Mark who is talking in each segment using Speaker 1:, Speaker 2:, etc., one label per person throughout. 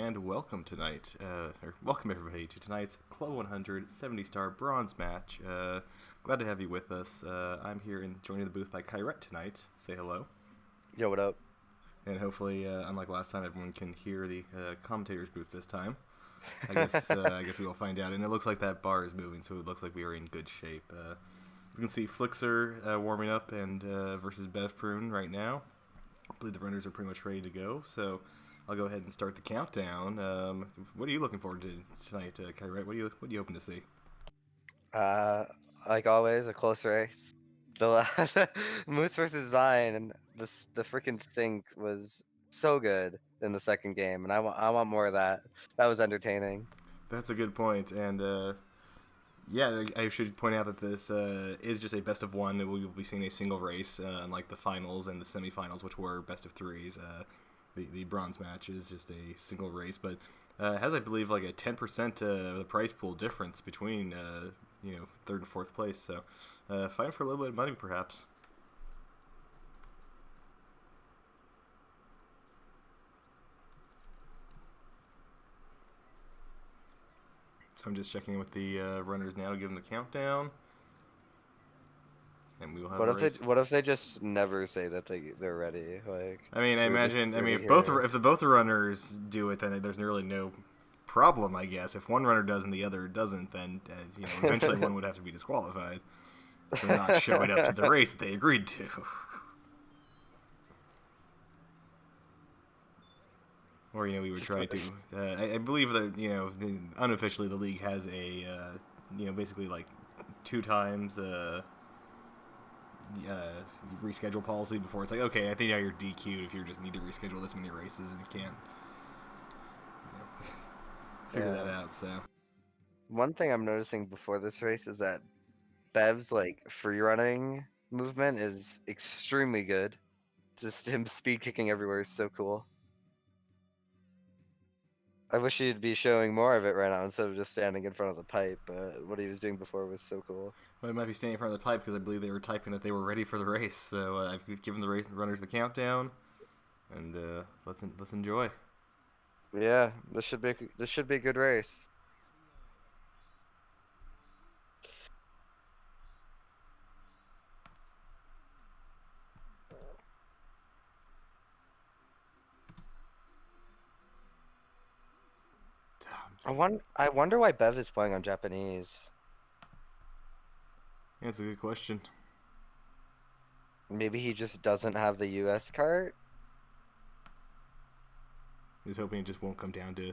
Speaker 1: and welcome tonight, or welcome everybody to tonight's Club 100 70-star bronze match. Glad to have you with us. I'm here and joining the booth by Kyret tonight. Say hello.
Speaker 2: Yo, what up?
Speaker 1: And hopefully, unlike last time, everyone can hear the commentator's booth this time. I guess we will find out. And it looks like that bar is moving, so it looks like we are in good shape. We can see Flixer warming up and versus Bev Prune right now. I believe the runners are pretty much ready to go, so I'll go ahead and start the countdown. What are you looking forward to tonight, Kyrie? What are you hoping to see?
Speaker 2: Uh, like always, a close race. The last Moose versus Zion, and the freaking sync was so good in the second game, and I want more of that. That was entertaining.
Speaker 1: That's a good point, and yeah, I should point out that this is just a best of one. We'll be seeing a single race, unlike the finals and the semifinals, which were best of threes. The bronze match is just a single race, but has, I believe, like a 10% of the prize pool difference between third and fourth place. So fighting for a little bit of money, perhaps. So I'm just checking in with the runners now to give them the countdown, and we will have a race.
Speaker 2: What if they just never say that they're ready? Like,
Speaker 1: I mean, I
Speaker 2: we're just
Speaker 1: imagine. I mean,
Speaker 2: ready
Speaker 1: if
Speaker 2: here.
Speaker 1: both the runners do it, then there's really no problem, I guess. If one runner does and the other doesn't, then eventually one would have to be disqualified for not showing up to the race that they agreed to. Or we would try to. I believe that unofficially the league has a basically like 2 times reschedule policy before it's like, okay, I think now you're DQ'd if you just need to reschedule this many races and you can't figure that out. So
Speaker 2: One thing I'm noticing before this race is that Bev's like free running movement is extremely good. Just him speed kicking everywhere is so cool. I wish he'd be showing more of it right now instead of just standing in front of the pipe. But what he was doing before was so cool.
Speaker 1: well, I might be standing in front of the pipe because I believe they were typing that they were ready for the race. So I've given the runners the countdown, and let's enjoy.
Speaker 2: Yeah, this should be a good race. I wonder why Bev is playing on Japanese.
Speaker 1: Yeah, that's a good question.
Speaker 2: Maybe he just doesn't have the US cart.
Speaker 1: Just hoping it just won't come down to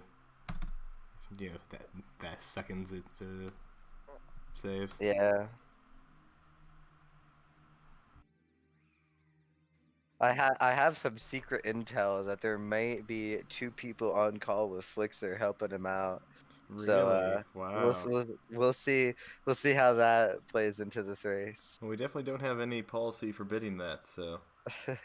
Speaker 1: that seconds it saves.
Speaker 2: Yeah. I have some secret intel that there might be 2 people on call with Flixer helping him out. So
Speaker 1: Really? Wow.
Speaker 2: we'll see how that plays into this race.
Speaker 1: Well, we definitely don't have any policy forbidding that, so you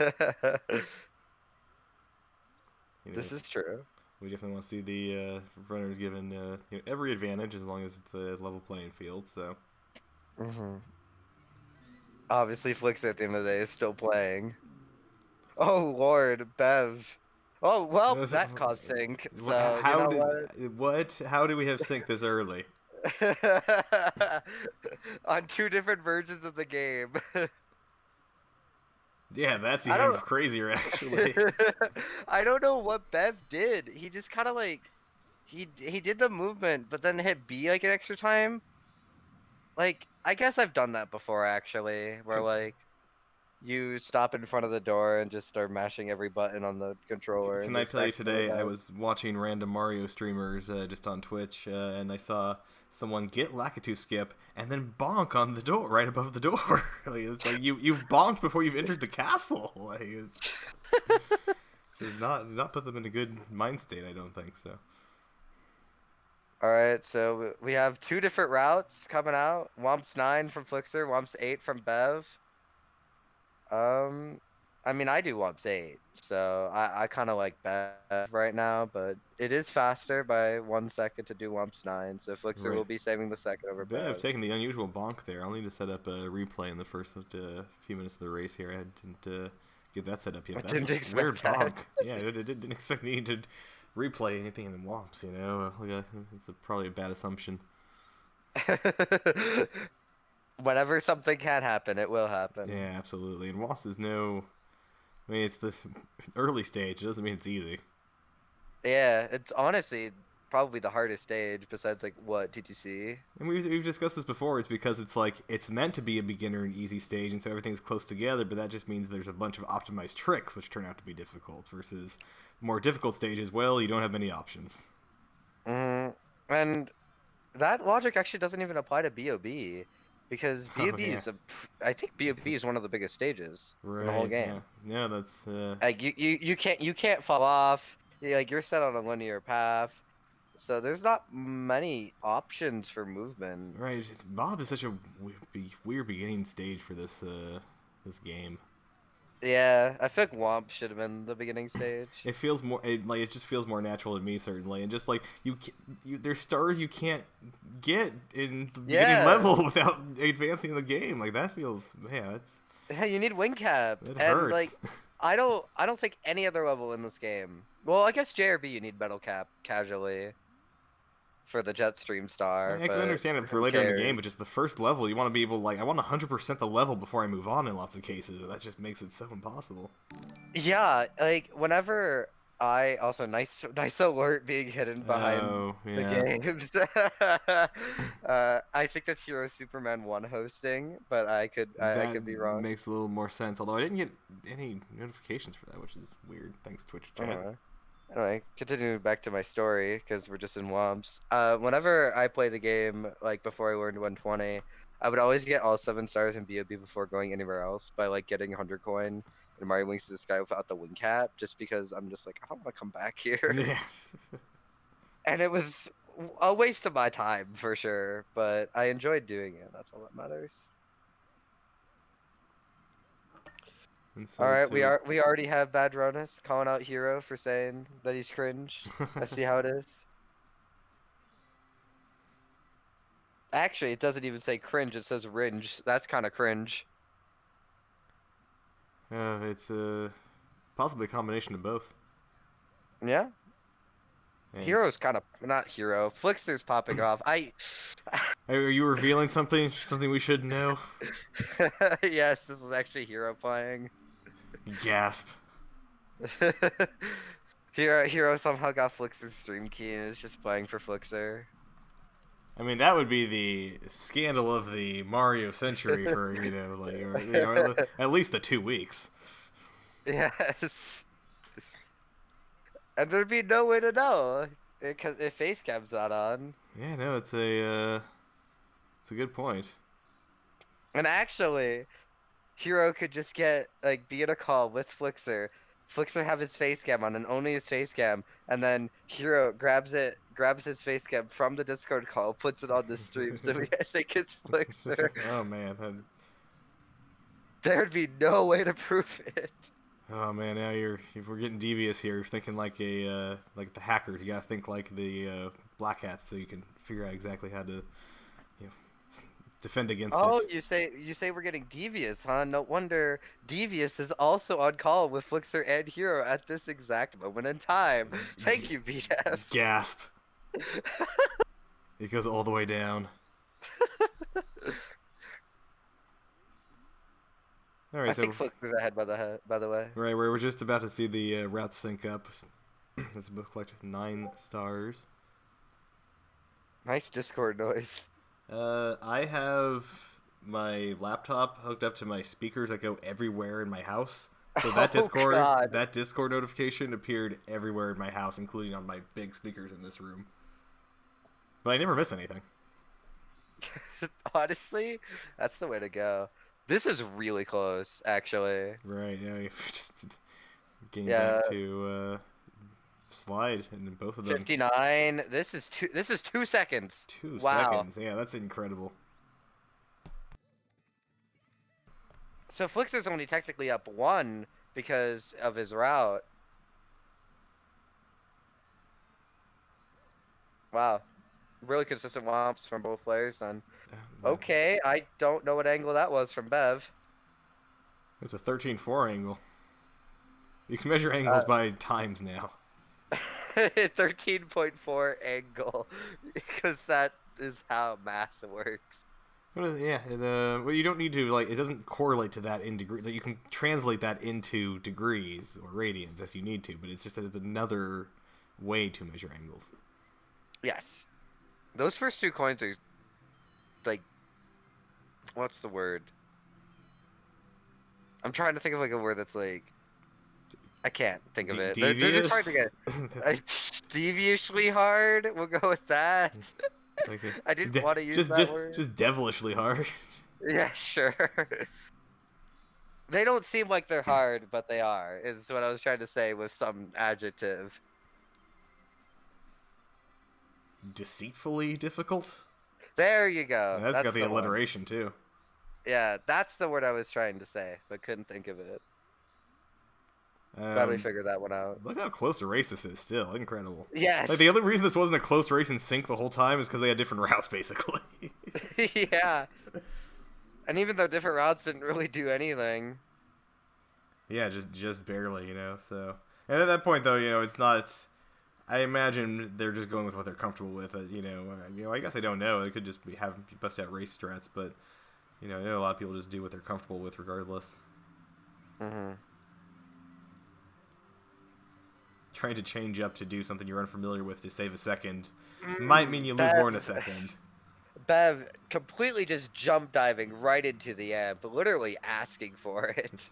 Speaker 1: know
Speaker 2: This is true.
Speaker 1: we definitely want to see the runners given every advantage as long as it's a level playing field. So
Speaker 2: Hmm. Obviously, Flixer at the end of the day is still playing. Oh Lord, Bev. Oh well, that caused sync. So you
Speaker 1: how
Speaker 2: know
Speaker 1: did
Speaker 2: what?
Speaker 1: what? How do we have sync this early?
Speaker 2: On 2 different versions of the game.
Speaker 1: Yeah, that's
Speaker 2: I
Speaker 1: even
Speaker 2: don't.
Speaker 1: crazier actually.
Speaker 2: I don't know what Bev did. He just kind of like he did the movement, but then hit B like an extra time. Like I guess I've done that before actually, where
Speaker 1: Can,
Speaker 2: like you stop in front of the door and just start mashing every button on the controller and
Speaker 1: can I
Speaker 2: just
Speaker 1: tell you
Speaker 2: accidentally
Speaker 1: today? I
Speaker 2: die.
Speaker 1: was watching random Mario streamers just on Twitch, and I saw someone get Lakitu skip and then bonk on the door right above the door. Like, it's like you've bonked before you've entered the castle. Like it's not put them in a good mind state. I don't think so.
Speaker 2: All right, so we have 2 different routes coming out. Womps 9 from Flixer, Womps 8 from Bev. Um, I mean, I do Womps 8, so I kind of like Bev right now, but it is faster by 1 second to do Womps 9, so Flixer
Speaker 1: Right.
Speaker 2: will be saving the second over
Speaker 1: Bit of
Speaker 2: Bev.
Speaker 1: taking the unusual bonk there. I'll need to set up a replay in the first few minutes of the race here. I didn't get that set up
Speaker 2: I
Speaker 1: yet.
Speaker 2: didn't
Speaker 1: That's weird
Speaker 2: expect
Speaker 1: bonk.
Speaker 2: that.
Speaker 1: Yeah, I didn't expect me to replay anything in Womps, you know? It's probably a bad assumption.
Speaker 2: Whenever something can happen, it will happen.
Speaker 1: Yeah, absolutely. And Womps is no... I mean, it's the early stage. It doesn't mean it's easy.
Speaker 2: Yeah, it's honestly probably the hardest stage besides like what TTC.
Speaker 1: And we've discussed this before. It's because it's like it's meant to be a beginner and easy stage, and so everything's close together. But that just means there's a bunch of optimized tricks which turn out to be difficult. Versus more difficult stages, well, you don't have many options.
Speaker 2: And that logic actually doesn't even apply to BOB because
Speaker 1: Oh
Speaker 2: BOB
Speaker 1: yeah,
Speaker 2: is I think BOB is one of the biggest stages in the whole
Speaker 1: right.
Speaker 2: game.
Speaker 1: Yeah, yeah. That's
Speaker 2: Like you can't fall off. Like you're set on a linear path. So there's not many options for movement.
Speaker 1: right. Bob is such a weird beginning stage for this game.
Speaker 2: Yeah, I feel like Womp should have been the beginning stage.
Speaker 1: It feels more it just feels more natural to me certainly, and just like there's stars you can't get in the beginning level without advancing the game. Like that feels it's
Speaker 2: Hey, you need wing cap,
Speaker 1: it
Speaker 2: and
Speaker 1: hurts.
Speaker 2: like I don't think any other level in this game. Well, I guess JRB you need metal cap casually for the Jetstream
Speaker 1: I
Speaker 2: star.
Speaker 1: mean, I can
Speaker 2: But
Speaker 1: understand it for
Speaker 2: who
Speaker 1: later in the game,
Speaker 2: cares?
Speaker 1: but just the first level, you want to be able I want 100% the level before I move on in lots of cases, and that just makes it so impossible.
Speaker 2: Yeah, like whenever I also nice alert being hidden behind
Speaker 1: Oh
Speaker 2: the
Speaker 1: yeah,
Speaker 2: games. I think that's Hero Superman 1 hosting, but I
Speaker 1: that
Speaker 2: could be wrong.
Speaker 1: makes a little more sense. Although I didn't get any notifications for that, which is weird. Thanks, Twitch
Speaker 2: I
Speaker 1: chat.
Speaker 2: don't know. Anyway, continuing back to my story because we're just in Womps. Whenever I play the game, like before I learned 120, I would always get all 7 stars in BOB before going anywhere else by like getting 100 coin and Mario Wings to the Sky without the wing cap, just because I'm just like I don't want to come back here.
Speaker 1: Yeah.
Speaker 2: And it was a waste of my time for sure, but I enjoyed doing it. That's all that matters.
Speaker 1: And so
Speaker 2: All
Speaker 1: let's
Speaker 2: right,
Speaker 1: see.
Speaker 2: we already have Badronis calling out Hero for saying that he's cringe. I see how it is. Actually, it doesn't even say cringe. It says ringe. That's kind of cringe.
Speaker 1: It's possibly a combination of both.
Speaker 2: Yeah.
Speaker 1: And
Speaker 2: Hero's kind of not hero. Flixer's popping off.
Speaker 1: are you revealing something? Something we should know?
Speaker 2: Yes, this is actually Hero playing.
Speaker 1: Gasp.
Speaker 2: Hero somehow got Flixer's stream key and is just playing for Flixer.
Speaker 1: I mean, that would be the scandal of the Mario century for at least the 2 weeks.
Speaker 2: Yes. And there'd be no way to know because if Facecam's not on.
Speaker 1: Yeah, no, it's a good point.
Speaker 2: And actually, Hero could just be in a call with Flixer. Flixer have his face cam on and only his face cam, and then Hero grabs his face cam from the Discord call, puts it on the stream, so we think it's Flixer.
Speaker 1: Oh man,
Speaker 2: There'd be no way to prove it.
Speaker 1: oh man, now if we're getting devious here. You're thinking like like the hackers. You gotta think like the black hats, so you can figure out exactly how to defend against it.
Speaker 2: You say we're getting devious, huh? No wonder Devious is also on call with Flixer and Hero at this exact moment in time. Thank you, BF.
Speaker 1: Gasp. It goes all the way down. All right,
Speaker 2: I think Flixer's ahead by the way.
Speaker 1: Right, we're just about to see the routes sync up. This book collected 9 stars.
Speaker 2: Nice Discord noise.
Speaker 1: I have my laptop hooked up to my speakers that go everywhere in my house. So that
Speaker 2: God.
Speaker 1: Discord notification appeared everywhere in my house, including on my big speakers in this room. But I never miss anything.
Speaker 2: Honestly, that's the way to go. This is really close, actually.
Speaker 1: Right, yeah, just getting
Speaker 2: Yeah.
Speaker 1: back to slide and both of them.
Speaker 2: 59. This is 2 seconds.
Speaker 1: 2
Speaker 2: Wow.
Speaker 1: seconds. Yeah, that's incredible.
Speaker 2: So Flixer's only technically up 1 because of his route. Wow. Really consistent womps from both players then. Okay, I don't know what angle that was from Bev.
Speaker 1: It's a 13-4 angle. You can measure angles by times now.
Speaker 2: 13.4 angle, because that is how math works.
Speaker 1: Yeah, well, you don't need to like. It doesn't correlate to that in degree. Like, you can translate that into degrees or radians as you need to, but it's just that it's another way to measure angles.
Speaker 2: Yes, those first two coins are like, what's the word? I'm trying to think of like a word that's like, I can't think of it. They're just hard to
Speaker 1: Devious.
Speaker 2: get. Deviously hard. We'll go with that.
Speaker 1: Like
Speaker 2: I didn't want to use that word.
Speaker 1: just devilishly hard.
Speaker 2: Yeah, sure. They don't seem like they're hard, but they are, is what I was trying to say with some adjective.
Speaker 1: Deceitfully difficult.
Speaker 2: There you go.
Speaker 1: Yeah, that's got
Speaker 2: That's
Speaker 1: the
Speaker 2: the one.
Speaker 1: alliteration too.
Speaker 2: Yeah, that's the word I was trying to say, but couldn't think of it. Glad we figured that one out.
Speaker 1: Look how close a race this is still. Incredible.
Speaker 2: Yes.
Speaker 1: Like, the other reason this wasn't a close race in sync the whole time is because they had different routes, basically.
Speaker 2: Yeah. And even though different routes didn't really do anything.
Speaker 1: Yeah, just barely, so. And at that point, though, it's not. I imagine they're just going with what they're comfortable with. I guess I don't know. They could just bust out race strats, but I know a lot of people just do what they're comfortable with, regardless.
Speaker 2: Mm-hmm.
Speaker 1: Trying to change up to do something you're unfamiliar with to save a second might mean you lose more in a second.
Speaker 2: Bev completely just jump diving right into the amp, literally asking for it.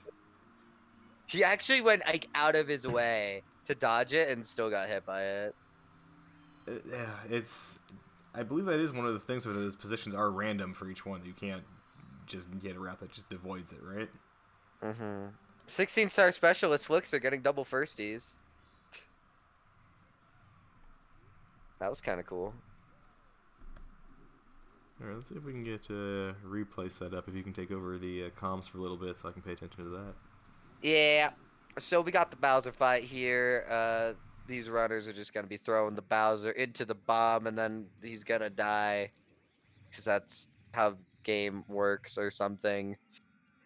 Speaker 2: He actually went like out of his way to dodge it and still got hit by it.
Speaker 1: Yeah, I believe that is one of the things where those positions are random for each one. You can't just get a route that just avoids it, right?
Speaker 2: Mm-hmm. 16-star specialist Flixer getting double firsties. That was kind of cool.
Speaker 1: Alright, let's see if we can get replay set up. If you can take over the comms for a little bit so I can pay attention to that.
Speaker 2: Yeah. So we got the Bowser fight here. These runners are just going to be throwing the Bowser into the bomb, and then he's going to die. Because that's how game works or something.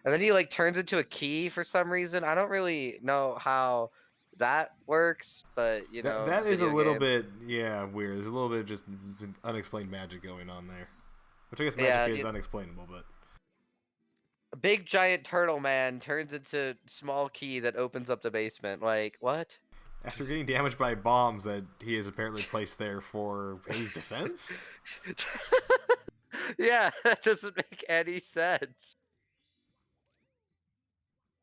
Speaker 2: And then he like turns into a key for some reason. I don't really know how that works, but
Speaker 1: That is a
Speaker 2: video
Speaker 1: little
Speaker 2: game.
Speaker 1: bit, yeah, weird. There's a little bit of just unexplained magic going on there. Which I guess
Speaker 2: Yeah,
Speaker 1: magic is unexplainable, but...
Speaker 2: a big giant turtle man turns into small key that opens up the basement. Like, what?
Speaker 1: After getting damaged by bombs that he has apparently placed there for his defense?
Speaker 2: Yeah, that doesn't make any sense.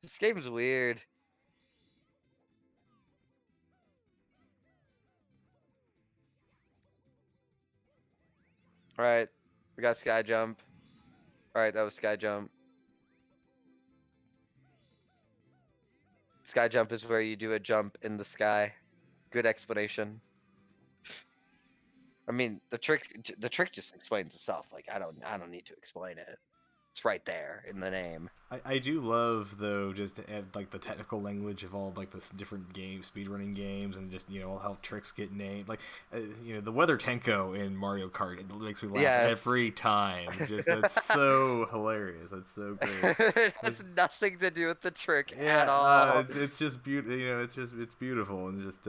Speaker 2: This game's weird. Alright, we got sky jump. Alright, that was sky jump. Sky jump is where you do a jump in the sky. Good explanation. I mean, the trick just explains itself. Like, I don't need to explain it. It's right there in the name.
Speaker 1: I do love, though, just like the technical language of all like the different games, speedrunning games, and just all how tricks get named. Like the weather Tenko in Mario Kart, it makes me laugh every time. Just that's so hilarious. That's so great.
Speaker 2: It has nothing to do with the trick at all.
Speaker 1: It's just beautiful. It's beautiful and just.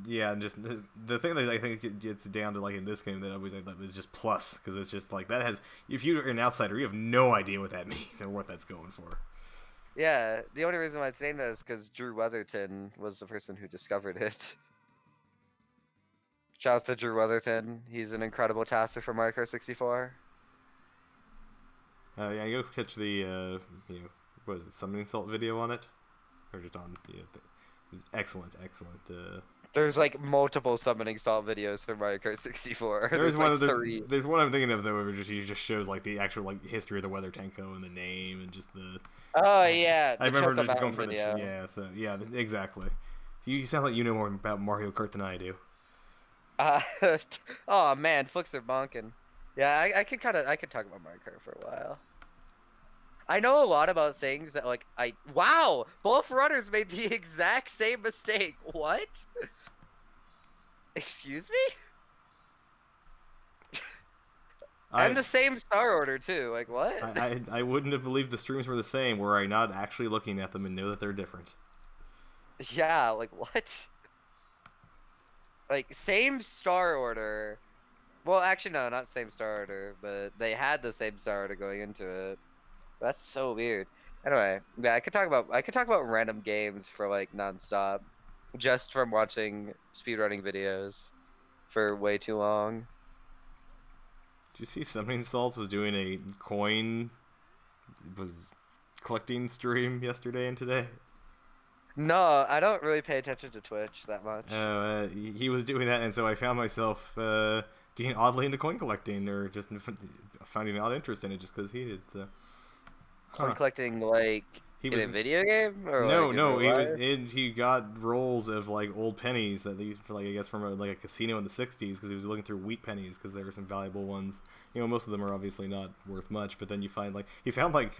Speaker 1: Yeah, and just the thing that I think it gets down to, like in this game, that I always end up is just plus, because it's just like that has. If you're an outsider, you have no idea what that means or what that's going for.
Speaker 2: Yeah, the only reason why it's named that is because Drew Weatherton was the person who discovered it. Shout out to Drew Weatherton. He's an incredible tasker for Mario Kart 64.
Speaker 1: Yeah, go catch the what is it, summoning salt video on it, or just on excellent.
Speaker 2: There's like multiple summoning salt videos for Mario Kart 64. There's like 3.
Speaker 1: There's one I'm thinking of though, where he just shows like the actual like history of the weather Tenko and the name and just the.
Speaker 2: Oh yeah,
Speaker 1: I remember just going for
Speaker 2: video.
Speaker 1: Exactly. You sound like you know more about Mario Kart than I do.
Speaker 2: Oh man, Flixer bonking. Yeah, I could talk about Mario Kart for a while. I know a lot about things that wow, both runners made the exact same mistake. What? Excuse me? And the same star order too. Like what?
Speaker 1: I wouldn't have believed the streams were the same were I not actually looking at them and know that they're different.
Speaker 2: Yeah, like what? like same star order. Well, actually, no, not same star order, but they had the same star order going into it. That's so weird. Anyway, yeah, I could talk about random games for like nonstop, just from watching speedrunning videos for way too long.
Speaker 1: Did you see Summoning Salts was doing a coin was collecting stream yesterday and today?
Speaker 2: No, I don't really pay attention to Twitch that much.
Speaker 1: He was doing that, and so I found myself getting oddly into coin collecting, or just finding an odd interest in it, just because he did. So,
Speaker 2: Coin
Speaker 1: huh?
Speaker 2: collecting like
Speaker 1: He
Speaker 2: in
Speaker 1: was
Speaker 2: a video game or
Speaker 1: no,
Speaker 2: like in
Speaker 1: no.
Speaker 2: real
Speaker 1: He was
Speaker 2: life?
Speaker 1: he got rolls of like old pennies that they for like I guess from like a casino in the '60s because he was looking through wheat pennies because there were some valuable ones. You know, most of them are obviously not worth much, but then you find like he found like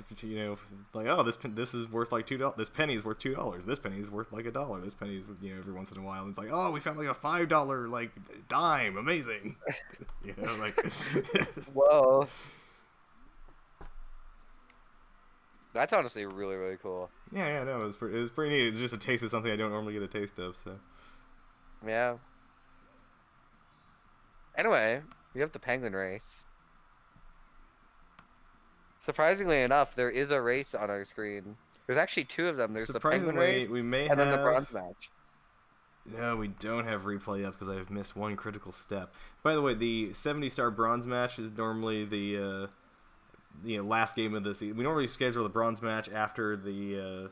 Speaker 1: like oh this is worth like $2. This penny is worth $2. This penny is worth like $1. This penny is every once in a while it's like oh we found like a $5 like dime, amazing. Like
Speaker 2: Whoa, that's honestly really really cool.
Speaker 1: yeah, no, it was pretty neat. It's just a taste of something I don't normally get a taste of. So
Speaker 2: Yeah. Anyway, we have the penguin race. Surprisingly enough, there is a race on our screen. There's actually two of them. There's the penguin
Speaker 1: surprisingly,
Speaker 2: race
Speaker 1: we may
Speaker 2: and then the
Speaker 1: have.
Speaker 2: bronze match.
Speaker 1: No, we don't have replay up because I've missed one critical step. By the way, the 70-star bronze match is normally the last game of the season. We normally schedule the bronze match after the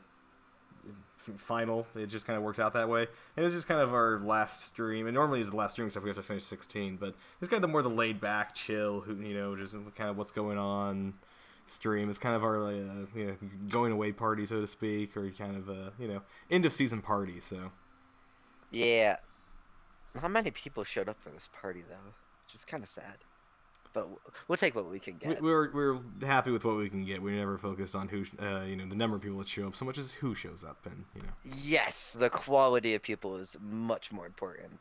Speaker 1: final. It just kind of works out that way. And it's just kind of our last stream. And normally it's the last stream, except we have to finish 16. But it's kind of the more the laid back, chill, just kind of what's going on stream. It's kind of our going away party, so to speak, or kind of end of season party. So
Speaker 2: Yeah. Not many people showed up for this party though, which is kind of sad. But we'll take what we can get.
Speaker 1: we're happy with what we can get. We never focused on who the number of people that show up so much as who shows up, and
Speaker 2: Yes, the quality of people is much more important.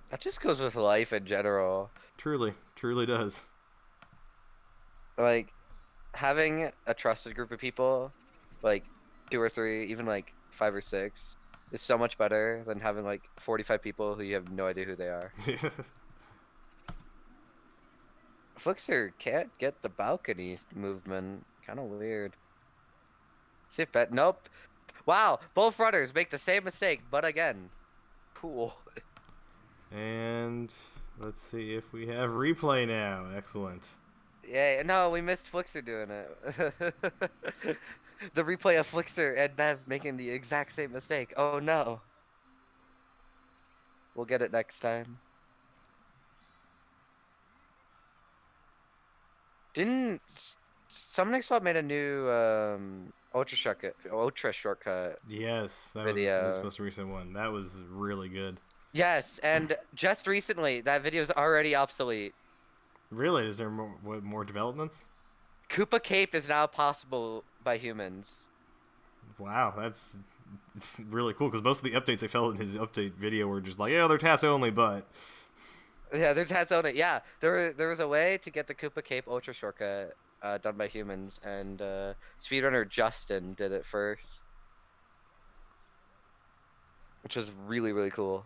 Speaker 2: That just goes with life in general.
Speaker 1: truly does.
Speaker 2: Like having a trusted group of people, like 2 or 3, even like 5 or 6, is so much better than having like 45 people who you have no idea who they are. Flixer can't get the balcony movement. Kind of weird. See if bet. Nope. Wow, both runners make the same mistake, but again. Cool.
Speaker 1: And let's see if we have replay now. Excellent.
Speaker 2: Yeah, no, we missed Flixer doing it. The replay of Flixer and Bev making the exact same mistake. Oh no. We'll get it next time. Didn't Summoning Swap made a new ultra shortcut
Speaker 1: Yes, that was
Speaker 2: video?
Speaker 1: the most recent one. That was really good.
Speaker 2: Yes, and just recently that video is already obsolete.
Speaker 1: Really, is there more developments?
Speaker 2: Koopa Cape is now possible by humans.
Speaker 1: Wow, that's really cool because most of the updates I felt in his update video were just like, yeah, they're task only, but
Speaker 2: Yeah, there's has on it. Yeah, there was a way to get the Koopa Cape Ultra shortcut done by humans, and speedrunner Justin did it first, which was really really cool.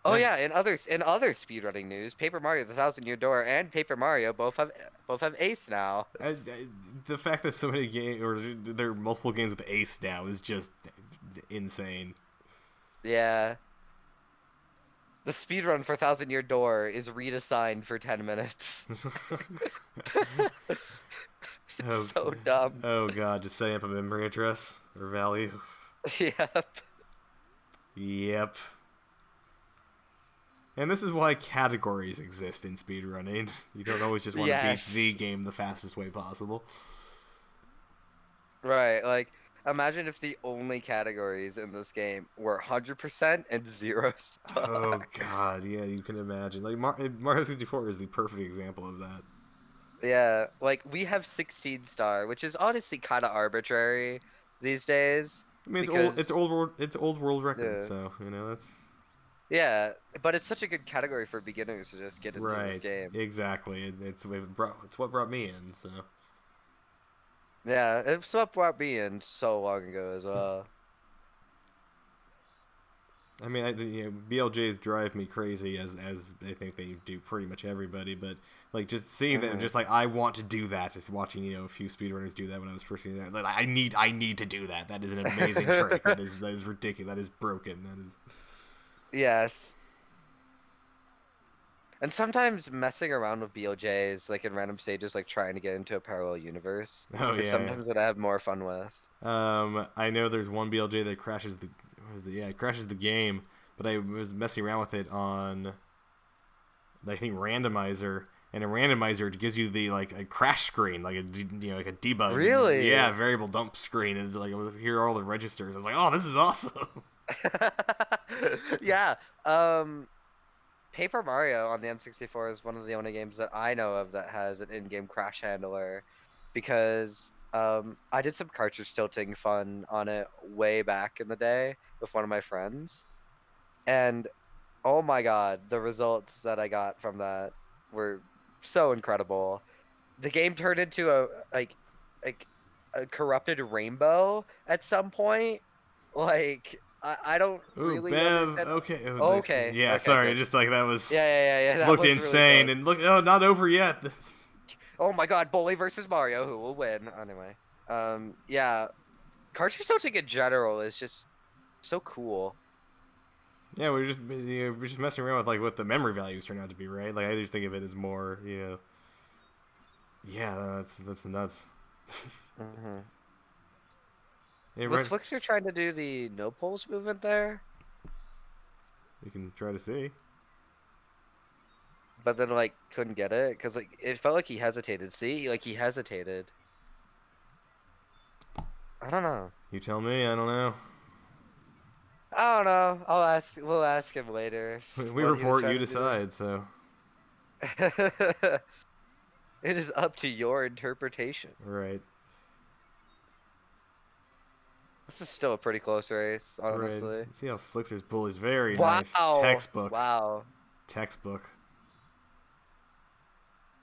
Speaker 2: Oh
Speaker 1: yeah,
Speaker 2: yeah, in other speedrunning news, Paper Mario: The Thousand Year Door and Paper Mario both have Ace now.
Speaker 1: the fact that so many games or there are multiple games with Ace now is just insane.
Speaker 2: Yeah. The speedrun for Thousand Year Door is redesigned for 10 minutes.
Speaker 1: Oh,
Speaker 2: It's so dumb.
Speaker 1: oh god, just setting up a memory address or value.
Speaker 2: Yep.
Speaker 1: Yep. And this is why categories exist in speedrunning. You don't always just want to
Speaker 2: Yes.
Speaker 1: beat the game the fastest way possible.
Speaker 2: Right, like imagine if the only categories in this game were 100% and 0
Speaker 1: Oh
Speaker 2: star.
Speaker 1: god, yeah, you can imagine. Like Mario 64 is the perfect example of that.
Speaker 2: Yeah, like we have 16 star, which is honestly kind of arbitrary these days
Speaker 1: I mean,
Speaker 2: because
Speaker 1: it's old world record,
Speaker 2: yeah.
Speaker 1: so that's
Speaker 2: Yeah, but it's such a good category for beginners to just get into this
Speaker 1: right.
Speaker 2: game.
Speaker 1: Exactly. It's what brought me in. So
Speaker 2: Yeah, it's what brought me in so long ago as well.
Speaker 1: I mean, BLJs drive me crazy as I think they do pretty much everybody. But like just seeing that, just like I want to do that. Just watching a few speedrunners do that when I was first getting there. Like, I need to do that. That is an amazing trick. That is ridiculous. That is broken. That is.
Speaker 2: Yes. And sometimes messing around with BLJs, like in random stages, like trying to get into a parallel universe,
Speaker 1: Oh
Speaker 2: is
Speaker 1: yeah,
Speaker 2: sometimes what I have more fun with.
Speaker 1: I know there's one BLJ that crashes the. What is it? Yeah, it crashes the game. But I was messing around with it on, I think, randomizer, and a randomizer gives you the like a crash screen, like a like a debug.
Speaker 2: Really?
Speaker 1: Yeah, variable dump screen, and it's like here are all the registers. I was like, oh, this is awesome.
Speaker 2: Yeah. Paper Mario on the N64 is one of the only games that I know of that has an in-game crash handler, because I did some cartridge tilting fun on it way back in the day with one of my friends, and oh my god, the results that I got from that were so incredible. The game turned into like a corrupted rainbow at some point. Like I don't
Speaker 1: Ooh,
Speaker 2: really
Speaker 1: Bev.
Speaker 2: understand.
Speaker 1: Okay.
Speaker 2: Okay,
Speaker 1: Yeah,
Speaker 2: okay,
Speaker 1: sorry.
Speaker 2: good.
Speaker 1: Just like that was
Speaker 2: Yeah. That
Speaker 1: looked
Speaker 2: was really
Speaker 1: insane,
Speaker 2: good.
Speaker 1: and look, oh, not over yet.
Speaker 2: Oh my God, Bully versus Mario, who will win? Anyway, yeah, cartridge tilting in general is just so cool.
Speaker 1: Yeah, we're just messing around with like what the memory values turn out to be, right? Like I just think of it as more, yeah, that's nuts.
Speaker 2: Hmm.
Speaker 1: Hey,
Speaker 2: Was
Speaker 1: right,
Speaker 2: Flixer trying to do the no poles movement there?
Speaker 1: we can try to see.
Speaker 2: But then like couldn't get it because like it felt like he hesitated. See, like he hesitated. I don't know.
Speaker 1: You tell me. I don't know.
Speaker 2: I don't know. I'll ask. We'll ask him later
Speaker 1: We
Speaker 2: what he was
Speaker 1: report,
Speaker 2: trying
Speaker 1: you
Speaker 2: to do there.
Speaker 1: decide. So
Speaker 2: It is up to your interpretation.
Speaker 1: right,
Speaker 2: This is still a pretty close race,
Speaker 1: right.
Speaker 2: honestly.
Speaker 1: Let's see how Flixer's bull is very nice.
Speaker 2: Wow.
Speaker 1: Textbook,
Speaker 2: Wow.
Speaker 1: textbook.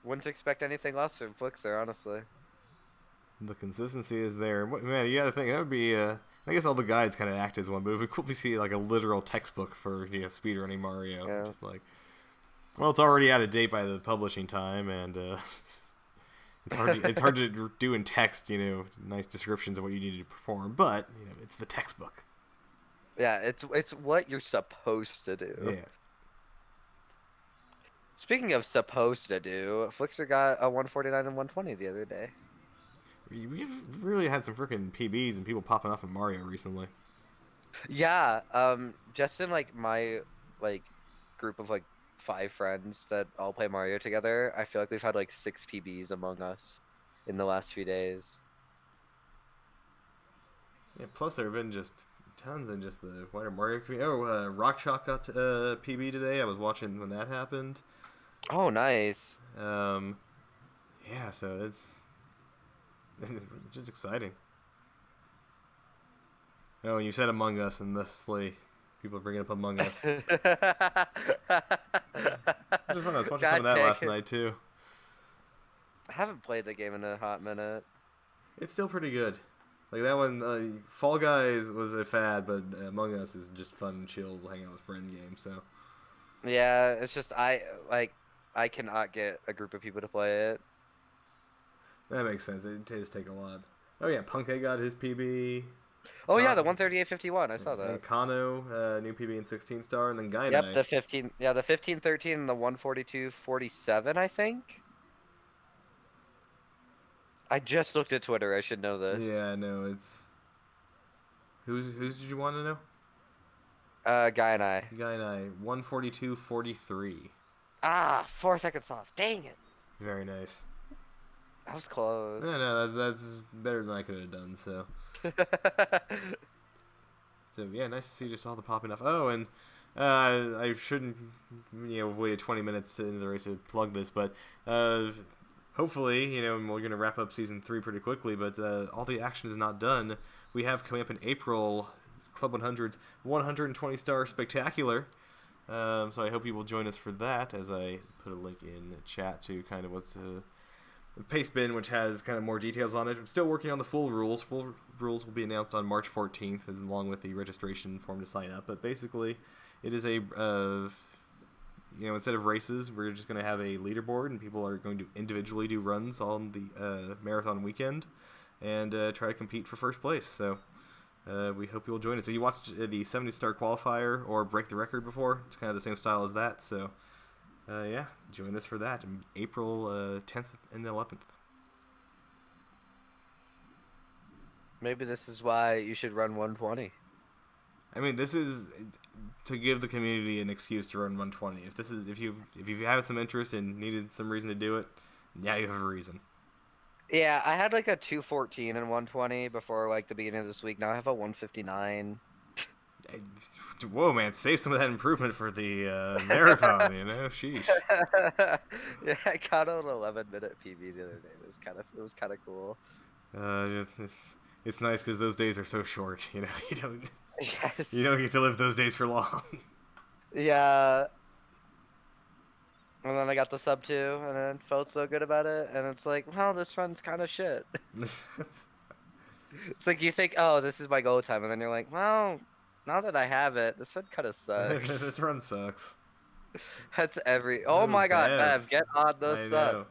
Speaker 2: Wouldn't expect anything less from Flixer, honestly.
Speaker 1: The consistency is there. Man, you got to think that would be. I guess all the guides kind of act as one, but it would be cool to see like a literal textbook for speedrunning Mario.
Speaker 2: Yeah.
Speaker 1: Just like, well, it's already out of date by the publishing time, and it's hard to do in text. Nice descriptions of what you need to perform, but it's the textbook.
Speaker 2: Yeah, it's what you're supposed to do.
Speaker 1: Yeah.
Speaker 2: Speaking of supposed to do, Flixer got a 149 and 120 the other day.
Speaker 1: We've really had some freaking PBs and people popping off in Mario recently.
Speaker 2: Yeah, just in like my like group of like 5 friends that all play Mario together, I feel like we've had like 6 PBs among us in the last few days.
Speaker 1: Yeah. Plus, there have been just tons in just the wider Mario community. Oh, Rock Chalk got PB today. I was watching when that happened.
Speaker 2: Oh, nice.
Speaker 1: Yeah. So it's just exciting. Oh, you said Among Us, and thusly people are bringing up Among Us. It was fun. I was watching some of that last night too.
Speaker 2: I haven't played the game in a hot minute.
Speaker 1: It's still pretty good. Like that one, Fall Guys was a fad, but Among Us is just fun and chill, hang out with friend game. So
Speaker 2: Yeah, it's just I cannot get a group of people to play it.
Speaker 1: that makes sense. It does take a lot. Oh yeah, Punkay got his PB.
Speaker 2: Oh yeah, the 138.51. I saw that.
Speaker 1: And Kano, new PB in 16 star, and then Gainai.
Speaker 2: Yep, the 15. Yeah, the 15.13 and the 142.47. I think. I just looked at Twitter. I should know this.
Speaker 1: Yeah, no, it's who's did you want to know?
Speaker 2: Guy and I.
Speaker 1: Gainai 142.43.
Speaker 2: Ah, 4 seconds off. Dang it.
Speaker 1: Very nice.
Speaker 2: That was close.
Speaker 1: No, that's better than I could have done. So. So yeah, nice to see just all the popping off. Oh, and I shouldn't waited 20 minutes into the race to plug this, but hopefully we're gonna wrap up season 3 pretty quickly. But all the action is not done. We have coming up in April Club 100's 120 star spectacular. So I hope you will join us for that, as I put a link in chat to kind of what's Pace bin, which has kind of more details on it. I'm still working on the full rules. Full rules will be announced on March 14th, along with the registration form to sign up. But basically, it is a instead of races, we're just going to have a leaderboard, and people are going to individually do runs on the marathon weekend and try to compete for first place. So we hope you'll join it. So you watched the 70-star qualifier or break the record before? It's kind of the same style as that. So yeah, join us for that on April 10th and 11th.
Speaker 2: Maybe this is why you should run 120.
Speaker 1: I mean, this is to give the community an excuse to run 120. If you had some interest and needed some reason to do it, now you have a reason.
Speaker 2: Yeah, I had like a 214 and 120 before like the beginning of this week. Now I have a 159.
Speaker 1: Whoa, man! Save some of that improvement for the marathon. Sheesh.
Speaker 2: Yeah, I got an 11-minute PB the other day. It was kind of cool.
Speaker 1: It's nice because those days are so short. You don't
Speaker 2: Yes.
Speaker 1: you don't get to live those days for long.
Speaker 2: Yeah. And then I got the sub 2, and then felt so good about it. And it's like, well, this run's kind of shit. It's like you think, oh, this is my go time, and then you're like, well, now that I have it, this one kind of sucks.
Speaker 1: This run sucks.
Speaker 2: That's Oh my god, Bev, get on the
Speaker 1: I
Speaker 2: sub.
Speaker 1: know.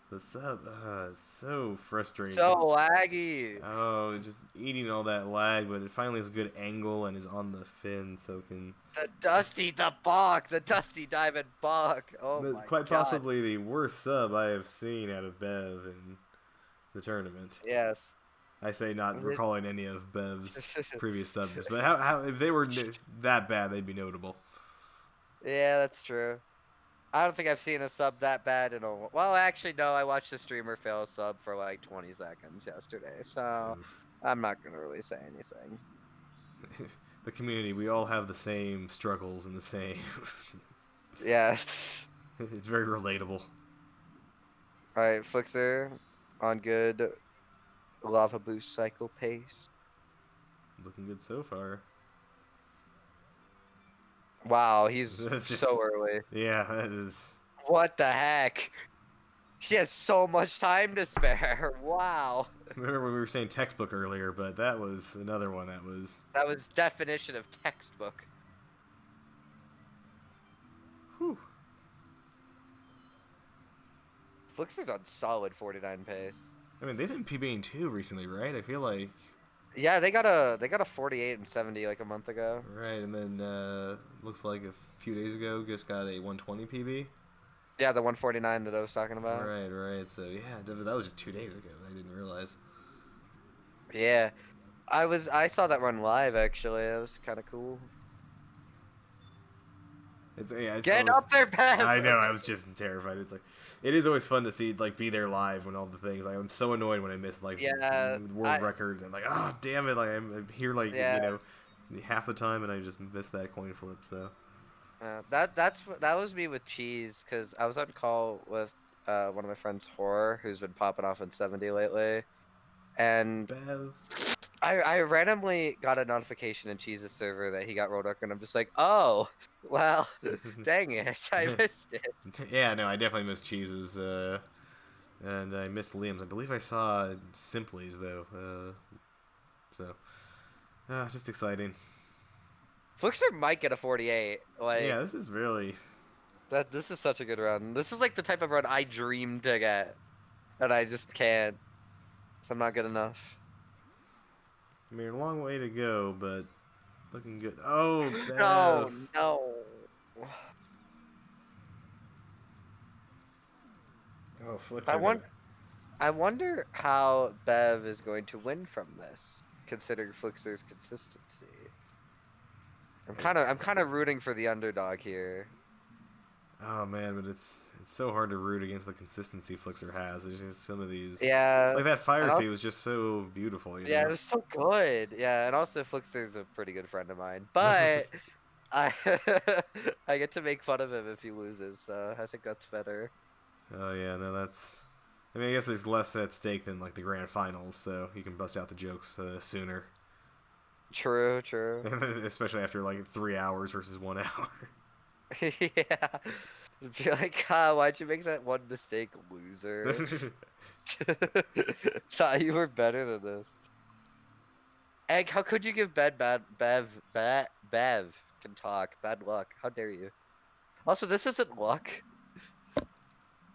Speaker 1: The sub, it's so frustrating.
Speaker 2: So laggy.
Speaker 1: Oh, just eating all that lag, but it finally has a good angle and is on the fin, so can.
Speaker 2: The Dusty Diamond Buck. Oh my god.
Speaker 1: Quite possibly the worst sub I have seen out of Bev in the tournament.
Speaker 2: Yes.
Speaker 1: I say not recalling any of Bev's previous subs, but how if they were that bad, they'd be notable.
Speaker 2: Yeah, that's true. I don't think I've seen a sub that bad in a... Well, actually, no. I watched a streamer fail a sub for like 20 seconds yesterday, so I'm not going to really say anything.
Speaker 1: The community, we all have the same struggles and the same...
Speaker 2: Yes.
Speaker 1: It's very relatable.
Speaker 2: Alright, Flixer on good lava boost cycle pace.
Speaker 1: Looking good so far.
Speaker 2: Wow, he's so early.
Speaker 1: Yeah, that is...
Speaker 2: What the heck? He has so much time to spare. Wow.
Speaker 1: Remember when we were saying textbook earlier, but that was another one that was...
Speaker 2: That was definition of textbook.
Speaker 1: Whew.
Speaker 2: Flixer's on solid 49 pace.
Speaker 1: I mean, they've been PBing too recently, right? I feel like...
Speaker 2: Yeah, they got a 48 and 70 like a month ago.
Speaker 1: Right, and then looks like a few days ago just got a 120 PB.
Speaker 2: Yeah, the 149 that I was talking about.
Speaker 1: Right. So yeah, that was just 2 days ago. I didn't realize.
Speaker 2: Yeah, I saw that run live actually. That was kind of cool. Get up there, Bev!
Speaker 1: I know. I was just terrified. It's like it is always fun to see be there live when all the things. Like, I'm so annoyed when I miss world record and damn it! Like I'm here half the time and I just missed that coin flip. So
Speaker 2: that was me with cheese because I was on call with one of my friends, Horror, who's been popping off in 70 lately, and
Speaker 1: Bev.
Speaker 2: I randomly got a notification in Cheese's server that he got road record, and I'm just like, oh, well, dang it, I missed it.
Speaker 1: Yeah, no, I definitely missed Cheese's, and I missed Liam's. I believe I saw Simply's, though, just exciting.
Speaker 2: Flixer might get a 48.
Speaker 1: Yeah, this is really...
Speaker 2: This is such a good run. This is like the type of run I dream to get, and I just can't, so I'm not good enough.
Speaker 1: I mean, a long way to go, but looking good. Oh, Bev.
Speaker 2: No.
Speaker 1: Oh, Flixer.
Speaker 2: I wonder how Bev is going to win from this, considering Flixer's consistency. I'm kind of rooting for the underdog here.
Speaker 1: Oh man, but it's so hard to root against the consistency Flixer has. There's just some of these.
Speaker 2: Yeah.
Speaker 1: Like that fire seed was just so beautiful.
Speaker 2: Yeah,
Speaker 1: know?
Speaker 2: It was so good. Yeah, and also Flixer's a pretty good friend of mine. But I get to make fun of him if he loses, so I think that's better.
Speaker 1: Oh yeah, no, that's... I mean, I guess there's less at stake than like the grand finals, so you can bust out the jokes sooner.
Speaker 2: True.
Speaker 1: Especially after like 3 hours versus 1 hour.
Speaker 2: Yeah. Be like, ah, why'd you make that one mistake, loser? Thought you were better than this. Egg, how could you give Bev can talk, bad luck? How dare you? Also, this isn't luck.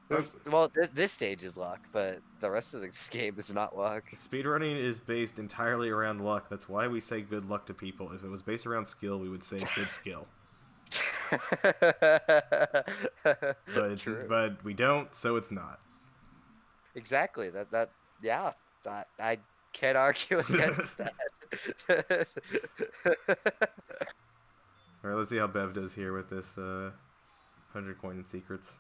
Speaker 2: This stage is luck, but the rest of this game is not luck.
Speaker 1: Speedrunning is based entirely around luck. That's why we say good luck to people. If it was based around skill, we would say good skill.
Speaker 2: True.
Speaker 1: But we don't, so it's not.
Speaker 2: Exactly. Yeah. I can't argue against that.
Speaker 1: Alright, let's see how Bev does here with this 100 coin in secrets.